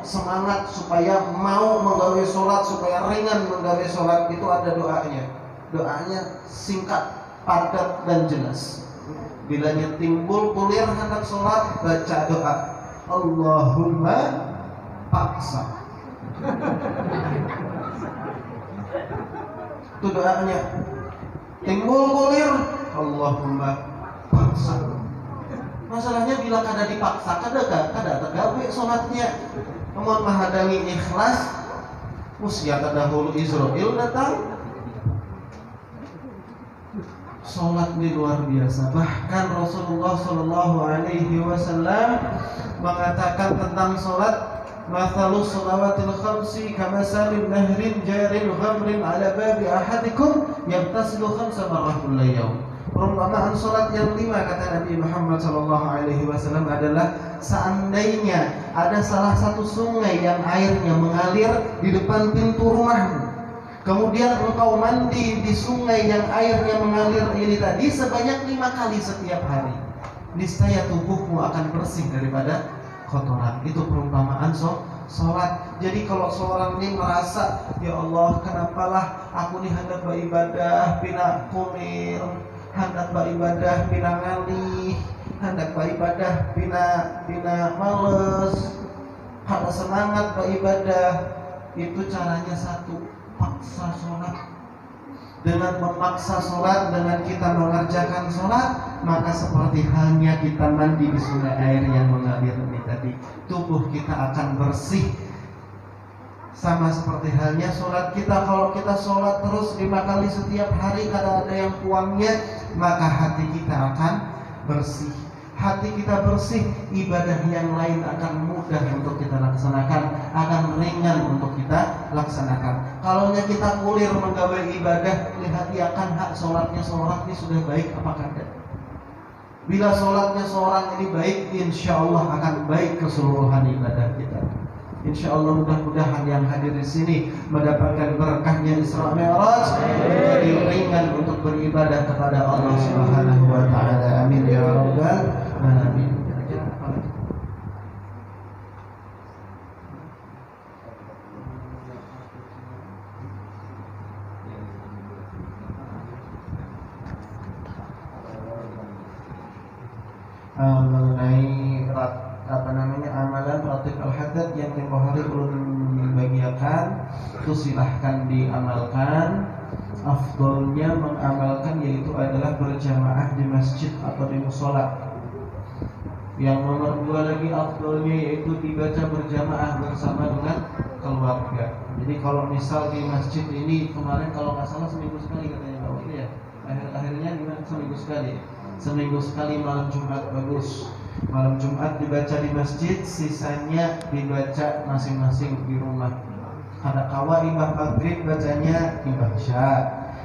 semangat, supaya mau menggawe sholat, supaya ringan menggawe sholat. Itu ada doanya. Doanya singkat, padat dan jelas. Bilanya timbul kulir hendak sholat, baca doa Allahumma paksa. Itu doanya. Timbul kulir Allahumma paksa. Masalahnya bila kada dipaksa, kada tergawe sholatnya. Namun menghadang ikhlas, Usia terdahulu Israel datang. Sholat ini luar biasa. Bahkan Rasulullah Shallallahu Alaihi Wasallam mengatakan tentang sholat, "Mathalus shalawatil khamsi kamasalin nahrin jarin ghamrin ala babi ahadikum yabtasilu khamsa marrat kulla yawm." Perumpamaan sholat yang 5 kata Nabi Muhammad Shallallahu Alaihi Wasallam adalah seandainya ada salah satu sungai yang airnya mengalir di depan pintu rumahmu, kemudian engkau mandi di sungai yang airnya mengalir ini tadi sebanyak 5 kali setiap hari, niscaya tubuhmu akan bersih daripada kotoran. Itu perumpamaan sholat. Jadi kalau seorang ini merasa, ya Allah, kenapalah aku nih hendak beribadah pina kunir, hendak beribadah pina ngalih, hendak beribadah pina males, hendak semangat beribadah. Itu caranya satu, paksa sholat. Dengan memaksa sholat, dengan kita mengerjakan sholat, maka seperti halnya kita mandi di sungai air yang mengalir ini tadi, tubuh kita akan bersih. Sama seperti halnya sholat kita. Kalau kita sholat terus 5 kali setiap hari, kadang ada yang kurangnya, maka hati kita akan bersih. Hati kita bersih, ibadah yang lain akan mudah untuk kita laksanakan, akan ringan untuk kita laksanakan. Kalau kita kulir menggawe ibadah, lihat akan hak sholatnya seorang ini sudah baik apa kada. Bila sholatnya seorang ini baik, insya Allah akan baik keseluruhan ibadah kita. Insya Allah mudah-mudahan yang hadir di sini mendapatkan berkahnya Isra Mi'raj, jadi ringan untuk beribadah kepada Allah Subhanahu wa taala. Amin ya rabbal alamin. Mengenai amalan ratib al-haddad yang tempoh hari ulun bagiakan, itu silahkan diamalkan. Afdolnya mengamalkan yaitu adalah berjamaah di masjid atau di musola. Yang nomor 2 lagi afdolnya yaitu dibaca berjamaah bersama dengan keluarga. Jadi kalau misal di masjid ini kemarin kalau nggak salah seminggu sekali katanya Pak Wali ya. Akhirnya gimana, seminggu sekali? Seminggu sekali malam Jumat bagus. Malam Jumat dibaca di masjid, sisanya dibaca masing-masing di rumah. Kada kawa imbah maghrib bacanya imbah isya,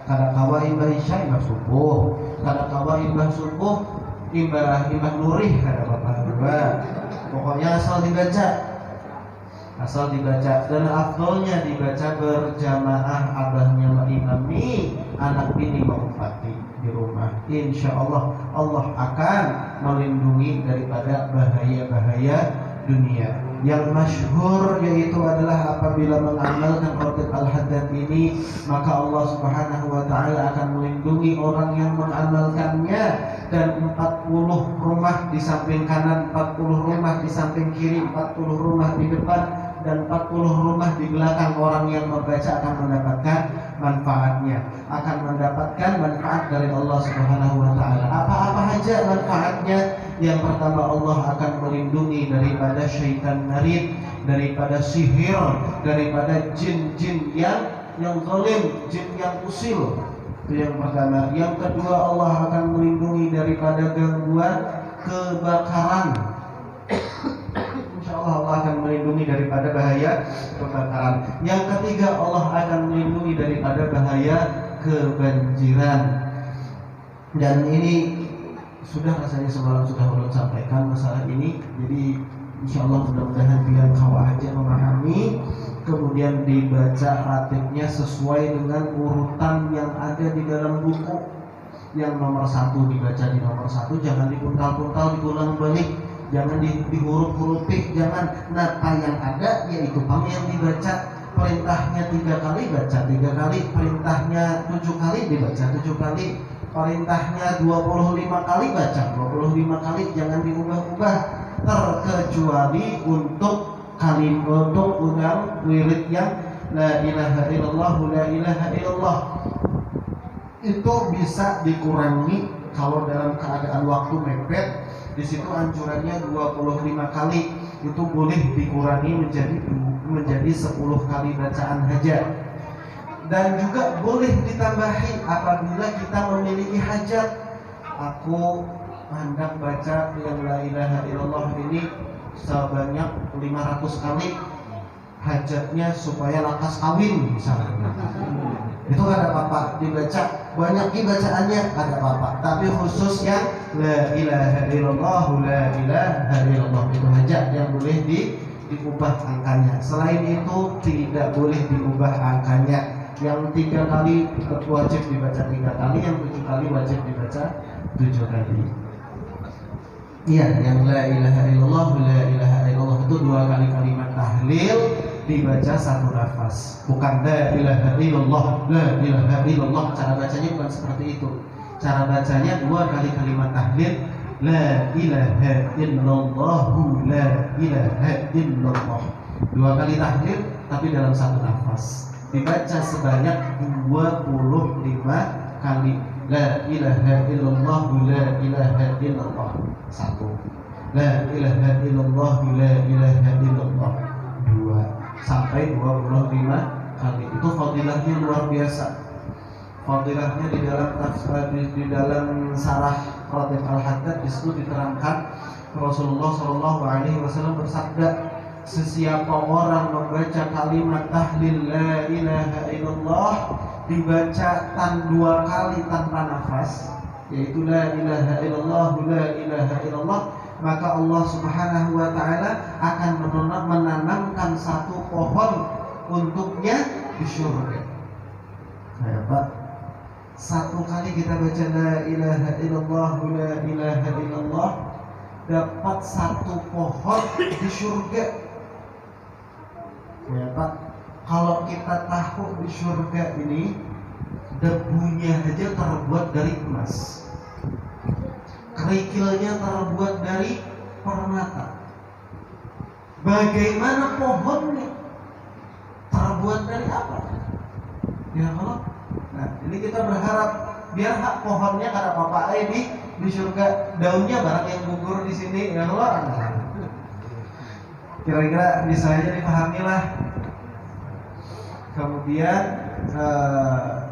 kada kawa imbah isya imbah subuh, kada kawa imbah subuh imbah nurih, kada apa-apa. Pokoknya asal dibaca. Dan afdolnya dibaca berjamaah, abahnya mengimami, anak bini mengupati di rumah. Insya Allah Allah akan melindungi daripada bahaya-bahaya dunia. Yang masyhur yaitu adalah apabila mengamalkan ratib al-haddad ini, maka Allah Subhanahu wa taala akan melindungi orang yang mengamalkannya, dan 40 rumah di samping kanan, 40 rumah di samping kiri, 40 rumah di depan, dan 40 rumah di belakang orang yang membaca akan mendapatkan manfaatnya, akan mendapatkan manfaat dari Allah Subhanahu wa taala. Apa-apa aja manfaatnya? Yang pertama, Allah akan melindungi daripada syaitan marid, daripada sihir, daripada jin-jin yang zalim, jin yang usil. Itu yang pertama. Yang kedua, Allah akan melindungi daripada gangguan kebakaran. Insyaallah Allah akan melindungi daripada bahaya kebakaran. Yang ketiga, Allah akan melindungi daripada bahaya kebanjiran. Dan ini sudah rasanya semalam sudah ulun sampaikan masalah ini. Jadi insyaallah mudah-mudahan biar kau aja memahami, kemudian dibaca ratibnya sesuai dengan urutan yang ada di dalam buku. Yang nomor 1 dibaca di nomor 1, jangan dipuntal-puntal, diulang balik, jangan dihuruf-hurufi, jangan. Nata yang ada yaitu pam yang dibaca. Perintahnya 3 kali baca 3 kali, perintahnya 7 kali dibaca 7 kali, perintahnya 25 kali baca 25 kali, jangan diubah-ubah, terkecuali untuk ulang wirid yang la ilaha illallah la ilaha illallah. Itu bisa dikurangi kalau dalam keadaan waktu mepet. Di situ anjurannya 25 kali. itu boleh dikurangi menjadi 10 kali bacaan hajat. Dan juga boleh ditambahi apabila kita memiliki hajat. Aku hendak baca yang la ilaha illallah ini sebanyak 500 kali, hajatnya supaya lakas kawin misalnya. Itu ada apa-apa, dibaca banyak bacaannya ada apa-apa. Tapi khusus yang la ilaha illallah, la ilaha illallah itu hajat yang boleh diubah angkanya. Selain itu tidak boleh diubah angkanya. Yang 3 kali wajib dibaca 3 kali, yang 7 kali wajib dibaca 7 kali. Iya, yang la ilaha illallah, la ilaha illallah itu 2 kali kalimat tahlil dibaca 1 nafas. Bukan la ilaha illallah, la ilaha illallah. Cara bacanya bukan seperti itu. Cara bacanya 2 kali kalimat tahlil, la ilaha illallah, la ilaha illallah. 2 kali tahlil tapi dalam 1 nafas. Dibaca sebanyak 25 kali. La ilaha illallah, la ilaha illallah 1. La ilaha illallah, la ilaha illallah 2 sampai 25 kali. Itu fadilahnya luar biasa. Fadilahnya di dalam sarah Ratib Al-Haddad disitu diterangkan Rasulullah SAW bersabda, sesiapa orang membaca kalimat tahlil la ilaha illallah dibaca 2 kali tanpa nafas, yaitu la ilaha illallah, la ilaha illallah, maka Allah Subhanahu wa taala akan menanamkan 1 pohon untuknya di surga. Nah, Pak, 1 kali kita baca la ilaha illallah, la ilaha illallah, dapat 1 pohon di surga. Ya Pak, kalau kita tahu di surga ini debunya aja terbuat dari emas, kerikilnya terbuat dari permata. Bagaimana pohonnya? Terbuat dari apa? Ya Allah. Nah, ini kita berharap biar hak pohonnya kada apa-apa di surga, daunnya barang yang gugur di sini ya Allah. Kira-kira bisa aja dipahami lah. Kemudian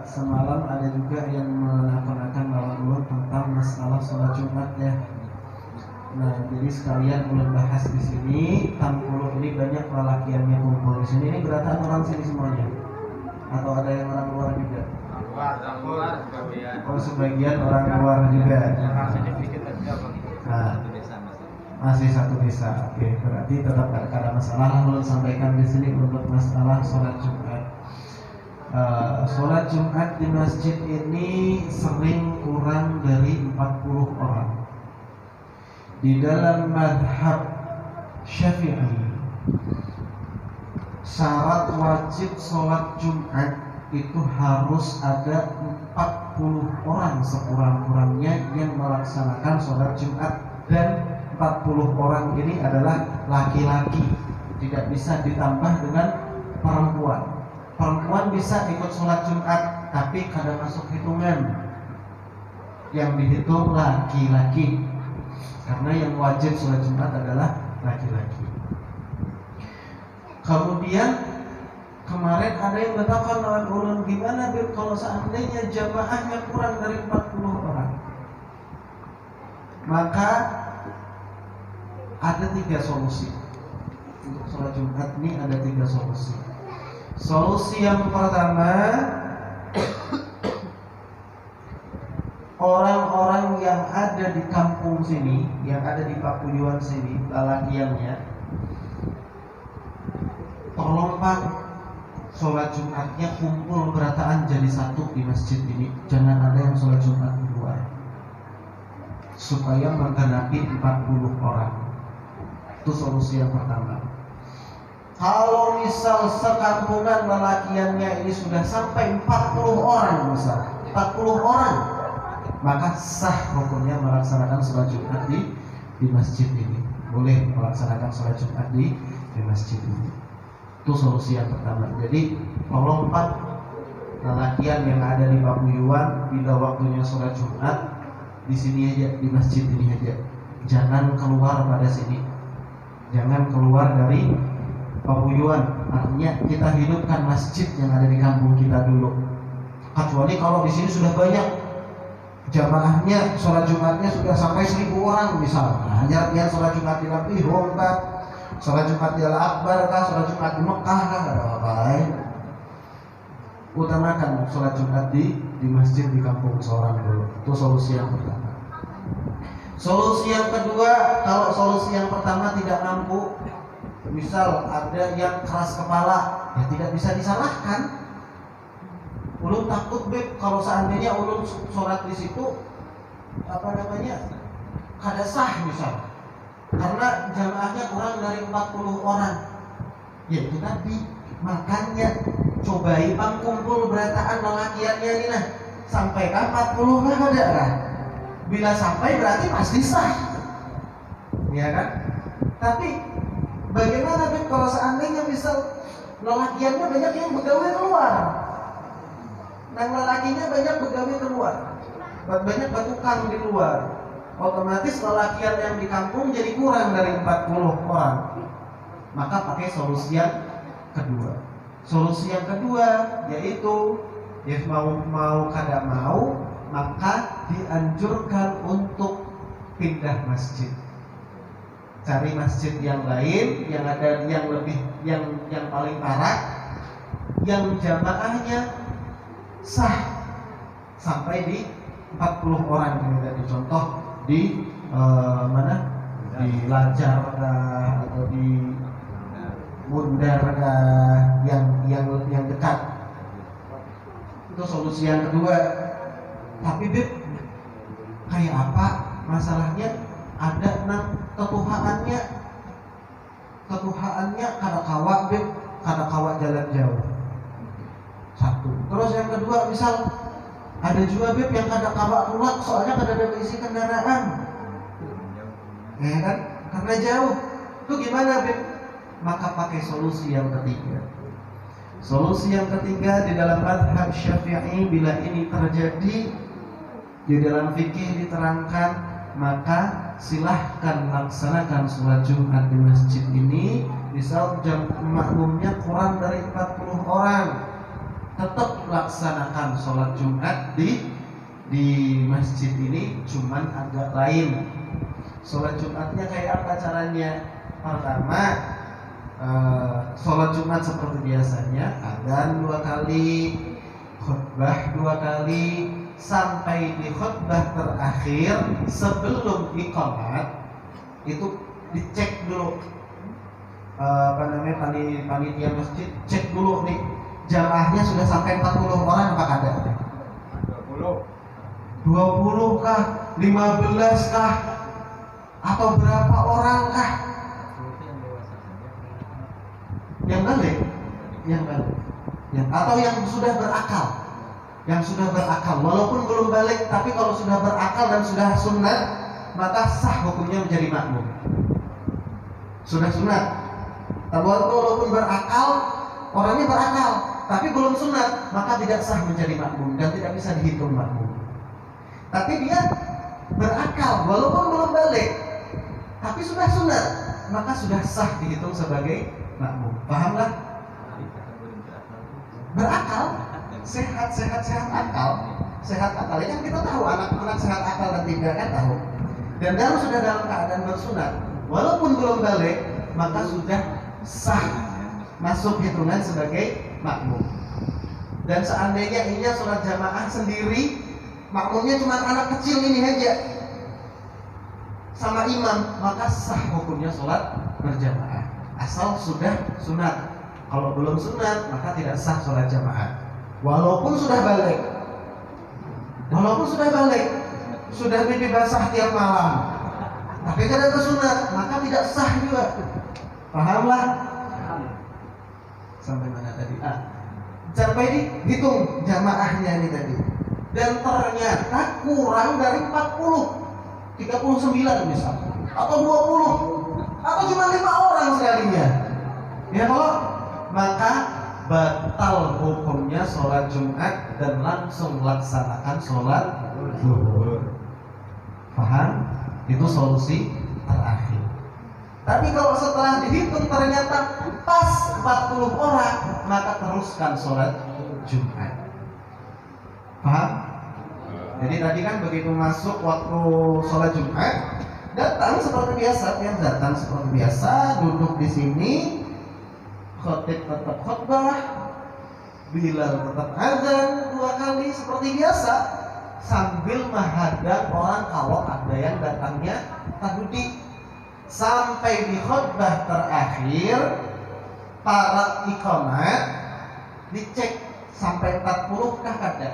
semalam ada juga yang menakon-nakon lawan tentang masalah sholat Jumat ya. Nah, jadi sekalian ulun bahas di sini. Tampulu ini banyak lelakiannya kumpul di sini. Ini berarti orang sini semuanya, atau ada yang orang luar juga? Oh, sebagian orang luar juga. Nah, masih 1 desa. Oke, berarti tetap ada masalah. Ulun sampaikan di sini untuk masalah sholat Jumat. Sholat Jumat di masjid ini sering kurang dari 40 orang. Di dalam mazhab Syafi'i, syarat wajib sholat Jumat itu harus ada 40 orang sekurang-kurangnya yang melaksanakan sholat Jumat, dan 40 orang ini adalah laki-laki, tidak bisa ditambah dengan perempuan. Perempuan bisa ikut sholat Jumat, tapi kada masuk hitungan. Yang dihitung laki-laki, karena yang wajib sholat Jumat adalah laki-laki. Kemudian kemarin ada yang bertanya lawan ulun, gimana Bir kalau seandainya jamaahnya kurang dari 40 orang? Maka ada 3 solusi. Untuk sholat Jumat ini ada 3 solusi. Solusi yang pertama, orang-orang yang ada di kampung sini, yang ada di Papuyuan sini, lalakiannya, tolong Pak, sholat Jumatnya kumpul berataan jadi 1 di masjid ini. Jangan ada yang sholat Jumat di luar, supaya menggenapi 40 orang. Itu solusi yang pertama. Kalau misal sekampungan lelakiannya ini sudah sampai 40 orang, misal 40 orang, maka sah hukumnya melaksanakan sholat Jumat di masjid ini. Boleh melaksanakan sholat Jumat di masjid ini. Itu solusi yang pertama. Jadi tolong Pak, lelakian yang ada di Papuyuan, bila waktunya sholat Jumat di sini aja, di masjid ini aja. Jangan keluar pada sini. Jangan keluar dari paguyuban. Artinya kita hidupkan masjid yang ada di kampung kita dulu. Kecuali kalau di sini sudah banyak jamaahnya, sholat Jumatnya sudah sampai 1000 orang misalnya. Hanya sholat Jumat di Lampihong kah, sholat Jumat di Al-Akbar kah, sholat Jumat di Mekah kah, nggak ada apa-apa. Utamakan sholat Jumat di masjid di kampung seorang dulu. Itu solusi yang pertama. Solusi yang kedua, kalau solusi yang pertama tidak mampu, misal ada yang keras kepala, ya tidak bisa disalahkan. Ulun takut beb kalau seandainya ulun sholat di situ kada sah misal, karena jamaahnya kurang dari 40 orang. Ya itu tadi, makanya cobai pangkumpul berataan lelakiannya ini nah, sampaikah 40 lah ada kan? Bila sampai berarti pasti sah, ya kan? Tapi bagaimana beb kalau seandainya misal lelakiannya banyak yang begawe keluar, dan lelakinya banyak begawe keluar, banyak batukang di luar, otomatis lelakian yang di kampung jadi kurang dari 40 orang. Maka pakai solusi yang kedua. Solusi yang kedua yaitu ya mau kada mau, maka dianjurkan untuk pindah masjid. Cari masjid yang lain yang ada yang lebih yang paling parah, yang jamaahnya sah sampai di 40 orang. Ini tadi contoh di mana? Di Lajar atau di Bundar yang dekat. Itu solusi yang kedua. Tapi beb, kayak apa masalahnya? Ada nang ketuhaannya kada kawa beb, kada kawa jalan jauh. Satu. Terus yang kedua, misal ada juga beb yang kada kawa pulang soalnya kada ada isi kendaraan, ya kan? Karena jauh. Itu gimana beb? Maka pakai solusi yang ketiga. Solusi yang ketiga di dalam mazhab Syafi'i, bila ini terjadi di dalam fikih diterangkan, maka silahkan laksanakan sholat Jumat di masjid ini. Misal jam makmumnya kurang dari 40 orang, tetap laksanakan sholat Jumat di masjid ini, cuman agak lain. Sholat Jumatnya kayak apa caranya? Pertama, sholat Jumat seperti biasanya, adzan 2 kali, khutbah 2 kali, sampai di khutbah terakhir sebelum iqamat itu dicek dulu panitia masjid, cek dulu nih jamaahnya sudah sampai 40 orang apa kada? 20 kah? 15 kah? Atau berapa orang kah? Yang balik? Atau yang sudah berakal? Yang sudah berakal, walaupun belum balik, tapi kalau sudah berakal dan sudah sunat, maka sah hukumnya menjadi makmum. Sudah sunat, tapi walaupun berakal, orangnya berakal, tapi belum sunat, maka tidak sah menjadi makmum dan tidak bisa dihitung makmum. Tapi dia berakal, walaupun belum balik, tapi sudah sunat, maka sudah sah dihitung sebagai makmum. Pahamlah? Berakal, sehat akal. Sehat akal ini kan kita tahu, anak-anak sehat akal dan tidak kan tahu. Dan kalau sudah dalam keadaan bersunat, walaupun belum balik, maka sudah sah masuk hitungan sebagai makmum. Dan seandainya ini sholat jamaah sendiri, makmumnya cuma anak kecil ini aja sama imam, maka sah hukumnya sholat berjamaah asal sudah sunat. Kalau belum sunat, maka tidak sah sholat jamaah. Walaupun sudah balik, sudah mimpi basah tiap malam, tapi kada bersunat, maka tidak sah juga. Pahamlah? Sampai mana tadi? Sampai dihitung jamaahnya ini tadi. Dan ternyata kurang dari 39 misalnya, atau 20, atau cuma 5 orang sekalinya. Ya kalau maka batal hukumnya sholat Jumat dan langsung laksanakan sholat zuhur. Paham? Itu solusi terakhir. Tapi kalau setelah dihitung ternyata pas 40 orang, maka teruskan sholat Jumat. Paham? Jadi tadi kan begitu masuk waktu sholat Jumat, datang seperti biasa, yang datang seperti biasa, duduk di sini, khotib tetap khotbah, Bilal tetap azan 2 kali seperti biasa, sambil menghadang orang kalau ada yang datangnya tahudi. Sampai di khotbah terakhir, para iqamat dicek sampai 40 kah kada.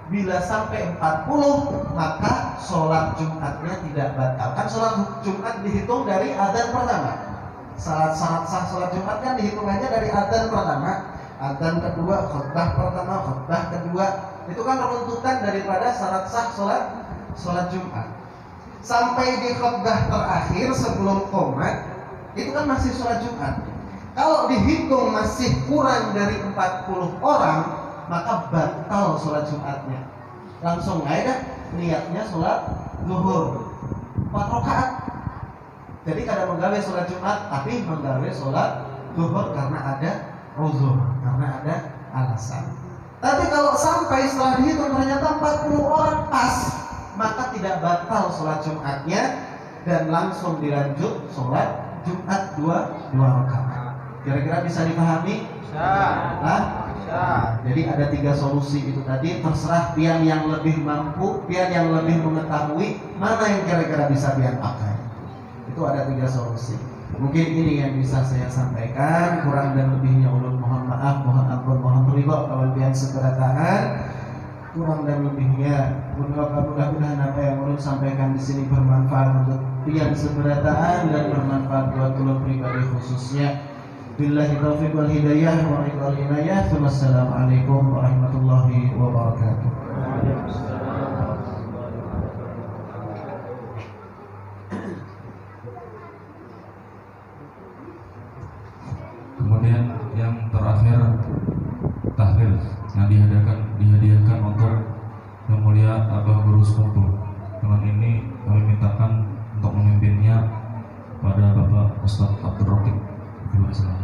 Bila sampai 40, maka sholat Jumatnya tidak batal. Kan sholat Jumat dihitung dari adzan pertama. Syarat-syarat sah sholat Jumat kan dihitungannya dari adzan pertama, adzan kedua, khutbah pertama, khutbah kedua. Itu kan runtutan daripada syarat sah sholat Jumat. Sampai di khutbah terakhir sebelum qomat, itu kan masih sholat Jumat. Kalau dihitung masih kurang dari 40 orang, maka batal sholat Jumatnya. Langsung aja niatnya sholat zuhur 4 rakaat. Jadi kada menggawe sholat Jumat, tapi menggawe sholat zuhur karena ada uzur, karena ada alasan. Tapi kalau sampai setelah dihitung ternyata 40 orang pas, maka tidak batal sholat Jumatnya dan langsung dilanjut sholat Jumat 2 rakaat. Kira-kira bisa dipahami? Bisa. Jadi ada 3 solusi itu tadi, terserah pian yang lebih mampu, pian yang lebih mengetahui mana yang kira-kira bisa pian pakai. Itu ada 3 solusi. Mungkin ini yang bisa saya sampaikan. Kurang dan lebihnya ulun mohon maaf, mohon ampun, mohon ridho kawan pian seberatahan. Kurang dan lebihnya mudah-mudahan apa yang ulun sampaikan di sini bermanfaat untuk pian seberatahan dan bermanfaat buat ulun pribadi khususnya. Billahi taufiq wal hidayah wa wal inayah. Wassalamualaikum warahmatullahi wabarakatuh. Kemudian yang terakhir tahlil yang dihadiahkan untuk Yang Mulia Abah Guru Sepupu. Dengan ini kami mintakan untuk memimpinnya pada Bapak Ustadz Abdul Raqib. Terima kasih.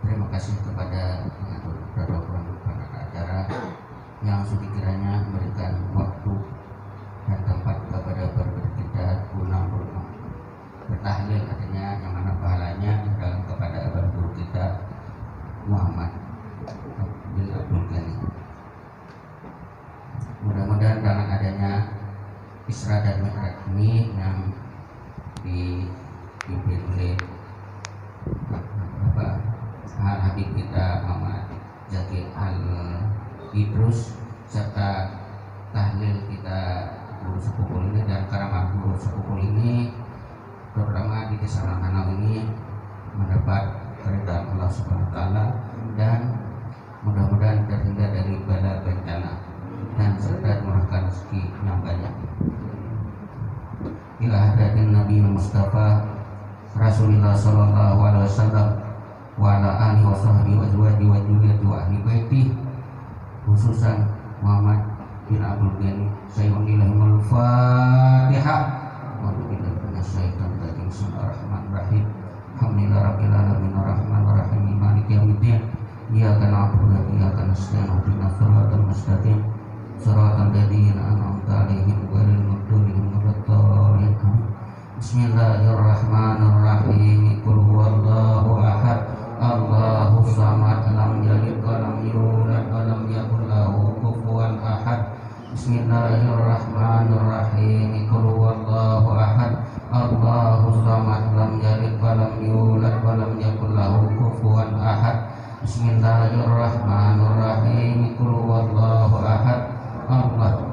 Terima kasih kepada pengatur program acara yang sekiranya memberikan waktu dan tempat kepada berbeda kita guna bertahlil, artinya yang mana pahalanya adalah kepada abah guru kita Muhammad bin Abdul Ghani. Mudah-mudahan dengan adanya Isra dan Mi'raj ini yang dipimpin oleh Bapak Habib kita Muhammad Zakir Al-Idrus serta tahlil kita guru sepupu ini dan karamah guru sepupu ini, terutama di desa Langkanau ini mendapat keridhaan Allah Subhanahu wa taala dan mudah-mudahan terhindar dari bala bencana dan serta dimurahkan rezeki yang banyak. Ila hadratin Nabi Mustafa Rasulullah sallallahu alaihi wasallam wa ala alihi wa sahbihi wa azwajihi wa dzurriyyatihi wa ahli baiti, khususan Muhammad bin Abdul Ghani Sayyidul Fatihah. Wa billahi minasyaitonir rajim. Bismillahirrahmanirrahim. Alhamdulillahi rabbil alamin arrahmanir rahim maliki yaumiddin. Iyyaka na'budu wa iyyaka nasta'in. Ihdinas siratal mustaqim. Siratal ladzina an'amta 'alaihim ghairil maghdubi 'alaihim waladdallin. Bismillahirrahmanirrahim. Qul huwallahu ahad. Allahu samad. Lam yalid wa lam yulad wa lam yakul lahu kufuwan ahad. Bismillahirrahmanirrahim. Qul huwallahu ahad. Allahu samad. Lam yalid wa lam yulad wa lam yakul lahu kufuwan ahad. Bismillahirrahmanirrahim. Qul huwallahu ahad. Allah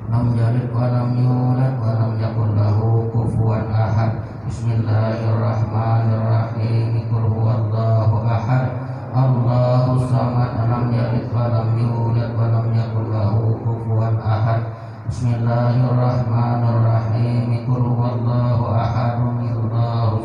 lam yalid wa lam yulad wa lam yakul lahu kufuwan ahad. Bismillahirrahmanirrahim. Qul huwallahu ahad. Allahu samad. Lam yalid wa lam yulad wa lam yakul lahu kufuwan ahad. Bismillahirrahmanirrahim. Qul huwallahu ahad. Allahu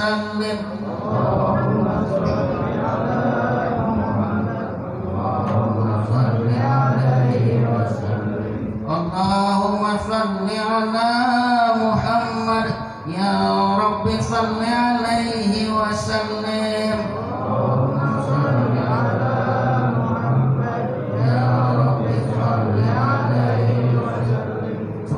وسلم اللهم صل على محمد يا رب صل عليه وسلم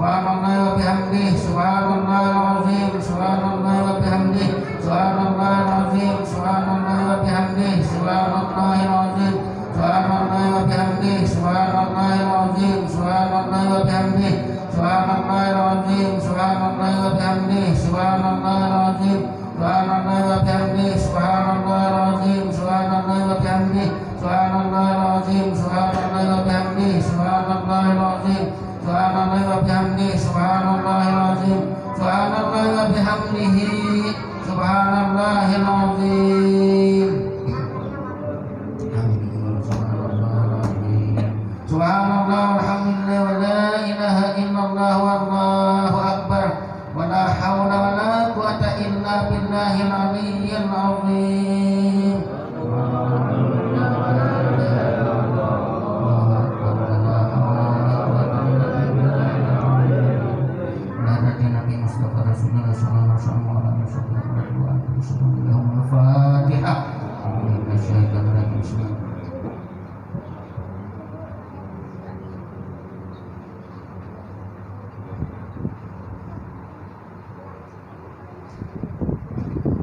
Subhanallah wa bihamdih, subhanallahil azim, subhanallah wa bihamdih, subhanallahil azim, subhanallah wa bihamdih, subhanallahil azim, subhanallah wa bihamdih, subhanallahil azim, subhanallah wa bihamdih, subhanallahil azim, subhanallah wa bihamdih, subhanallahil azim, subhanallah wa bihamdih, subhanallahil azim, subhanallah wa bihamdih, subhanallahil azim, subhanallah wa bihamdih, subhanallahil azim, subhanallah wa bihamdihi, subhanallahil azim, subhanallah wa bihamdihi, subhanallahil azim. Subhanallah walhamdulillah wa la ilaha illallah wallahu akbar wa la hawla wa la quwwata illa billahil aliyyil azim.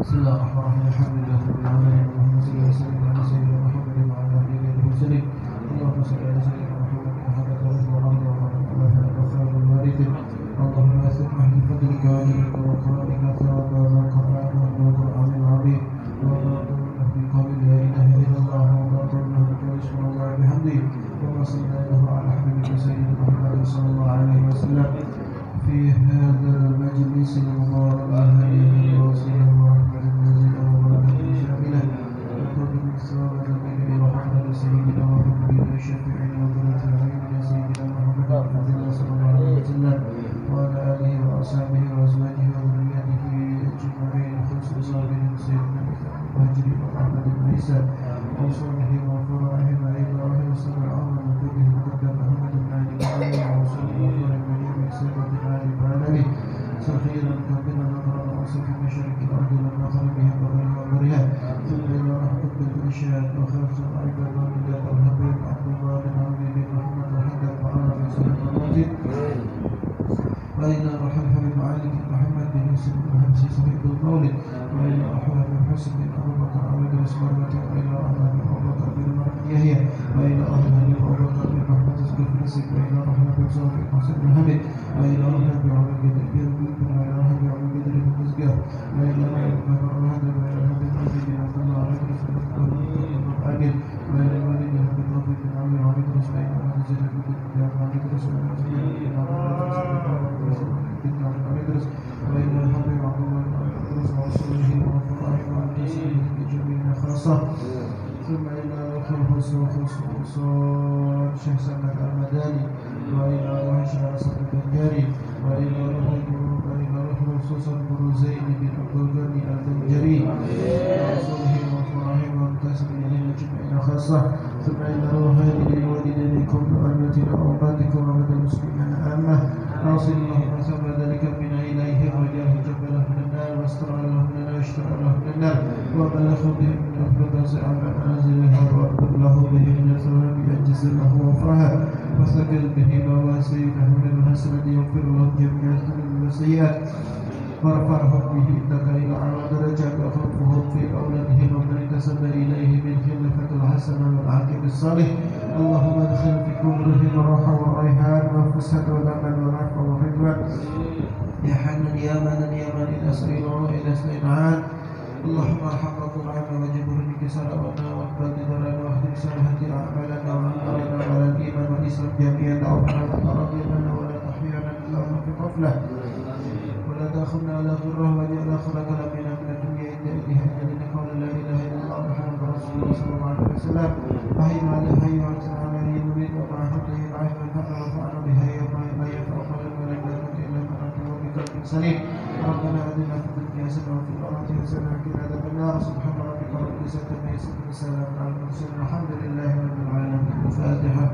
Bismillahirrahmanirrahim. Alhamdulillahirabbil alamin. Allahumma shalli ala sayyidina Muhammadin wa ala alihi wa sahbihi. Allahumma shalli ala sayyidina Muhammadin wa ala alihi wa sahbihi. Allahumma as'al ahli fadlika wa ajrika wa qur'anika thawaba ma qara'na wa qur'anil azim. Wa qur'anna fi qawli la ilaha illallah wa qur'anna bi bihamdihi. Wa sallallahu ala habibika sayyidina Muhammadin sallallahu alaihi wasallam fi hadha al-majlis al-mubarak al-hadi wa sallallahu سيدنا وحبيبنا شفيعنا وذرة العين سيدنا محمد عبد الله صلى الله عليه وسلم وعلى آله وأصحابه وأزواجه وذريته أجمعين خصوصا بهم سيدنا المهاجرين وأحمد بن عيسى وصحبه وفرائهم وإبراهيم وصلى الله وكله مقدم محمد بن علي وعلي وصلى الله عليه سيدنا بن علي وعلي سخيرا كبيرا نظرا وأوصى في مشارق الأرض لما خلق بها بغيها وبرها ثم إلى رحمة بالإرشاد وخير عباد الله الحبيب عبد الله بن عبد بن محمد وحده وعلى بن سليم الموجود وإلى روح الحبيب علي بن محمد بن يوسف بن حمزة صحيح المولد وإلى روح بن حسن بن أبو بكر عبد الأسمار وإلى أهل بن أبو بكر بن يحيى وإلى أهل بن أبو بكر بن محمد الزكريسي وإلى روح بن صالح بن حسن بن حميد وإلى روح بن عبد القادر بن وإلى روح بن عبد القادر بن مسجد وإلى روح بن عبد وإلى روح بن عبد بن عبد الله عليه وسلم عادل وإلى الوالد بن رافع بن عمرو عبد الرسول بن زيد بن عبد الرسول بن وإلى الحبيب عبد الله بن عبد الرسول ورسوله وفرائه وتسليمه بجميع خاصة ثم إلى خصوصا شيخ سمك المداني وإلى روح شيخ سمك البنجاري وإلى روح خصوصا بروزين بن عبد الغني البنجاري ورسوله وفرائه وتسليمه بجميع خاصة ثم إلى روح لوالديكم وأمتنا وأولادكم وبدى المسلمين عامة ناصر اللهم ثم ذلك بنا إليهم وجاه جبل من النار واستر لهم لنا واشتر لهم من النار وبلغ بهم من الفردوس على منازلها وأكبر له به من الثواب أجز له وفرها وثقل به مواسيله من الحسنة يغفر لهم جميع الذنوب والسيئات وارفعهم به إنك إلى أعلى درجات وخلفهم في أولادهم ومن انتسب إليه من خلفة الحسنة والعاقب الصالح اللهم ادخل في قبرهم الروح والريحان والفسحة والأمل والعفو والرضوان يا حنان يا منان يا من إلى سيرا إلى سيرعان اللهم ارحم وقرعنا وجبر بكسرنا واقبل ضرنا واهدم سرحة أعمالنا وأنقرنا على الإيمان والإسلام جميعا دعونا وترضينا ولا تحيانا اللهم في غفلة ولا تأخذنا على ضره واجعل آخرك لمنا من الدنيا إلا إليها أجلنا قول لا إله إلا الله محمد رسول الله صلى الله عليه وسلم وحي على حي وعسى على يمين ومع حده العين والفقر وفعنا بها يوم لا ينفع قلب ولا يملك إلا من أنت وبقلب سليم ربنا آتنا في الدنيا حسنة وفي الآخرة حسنة وقنا عذاب النار سبحان ربك رب العزة عما يصفون وسلام على المرسلين الحمد لله رب العالمين الفاتحة.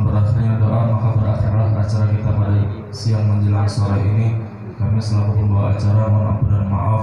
Berakhirnya doa, maka berakhirlah acara kita pada siang menjelang sore ini. Kami selaku pembawa acara mohon ampun dan maaf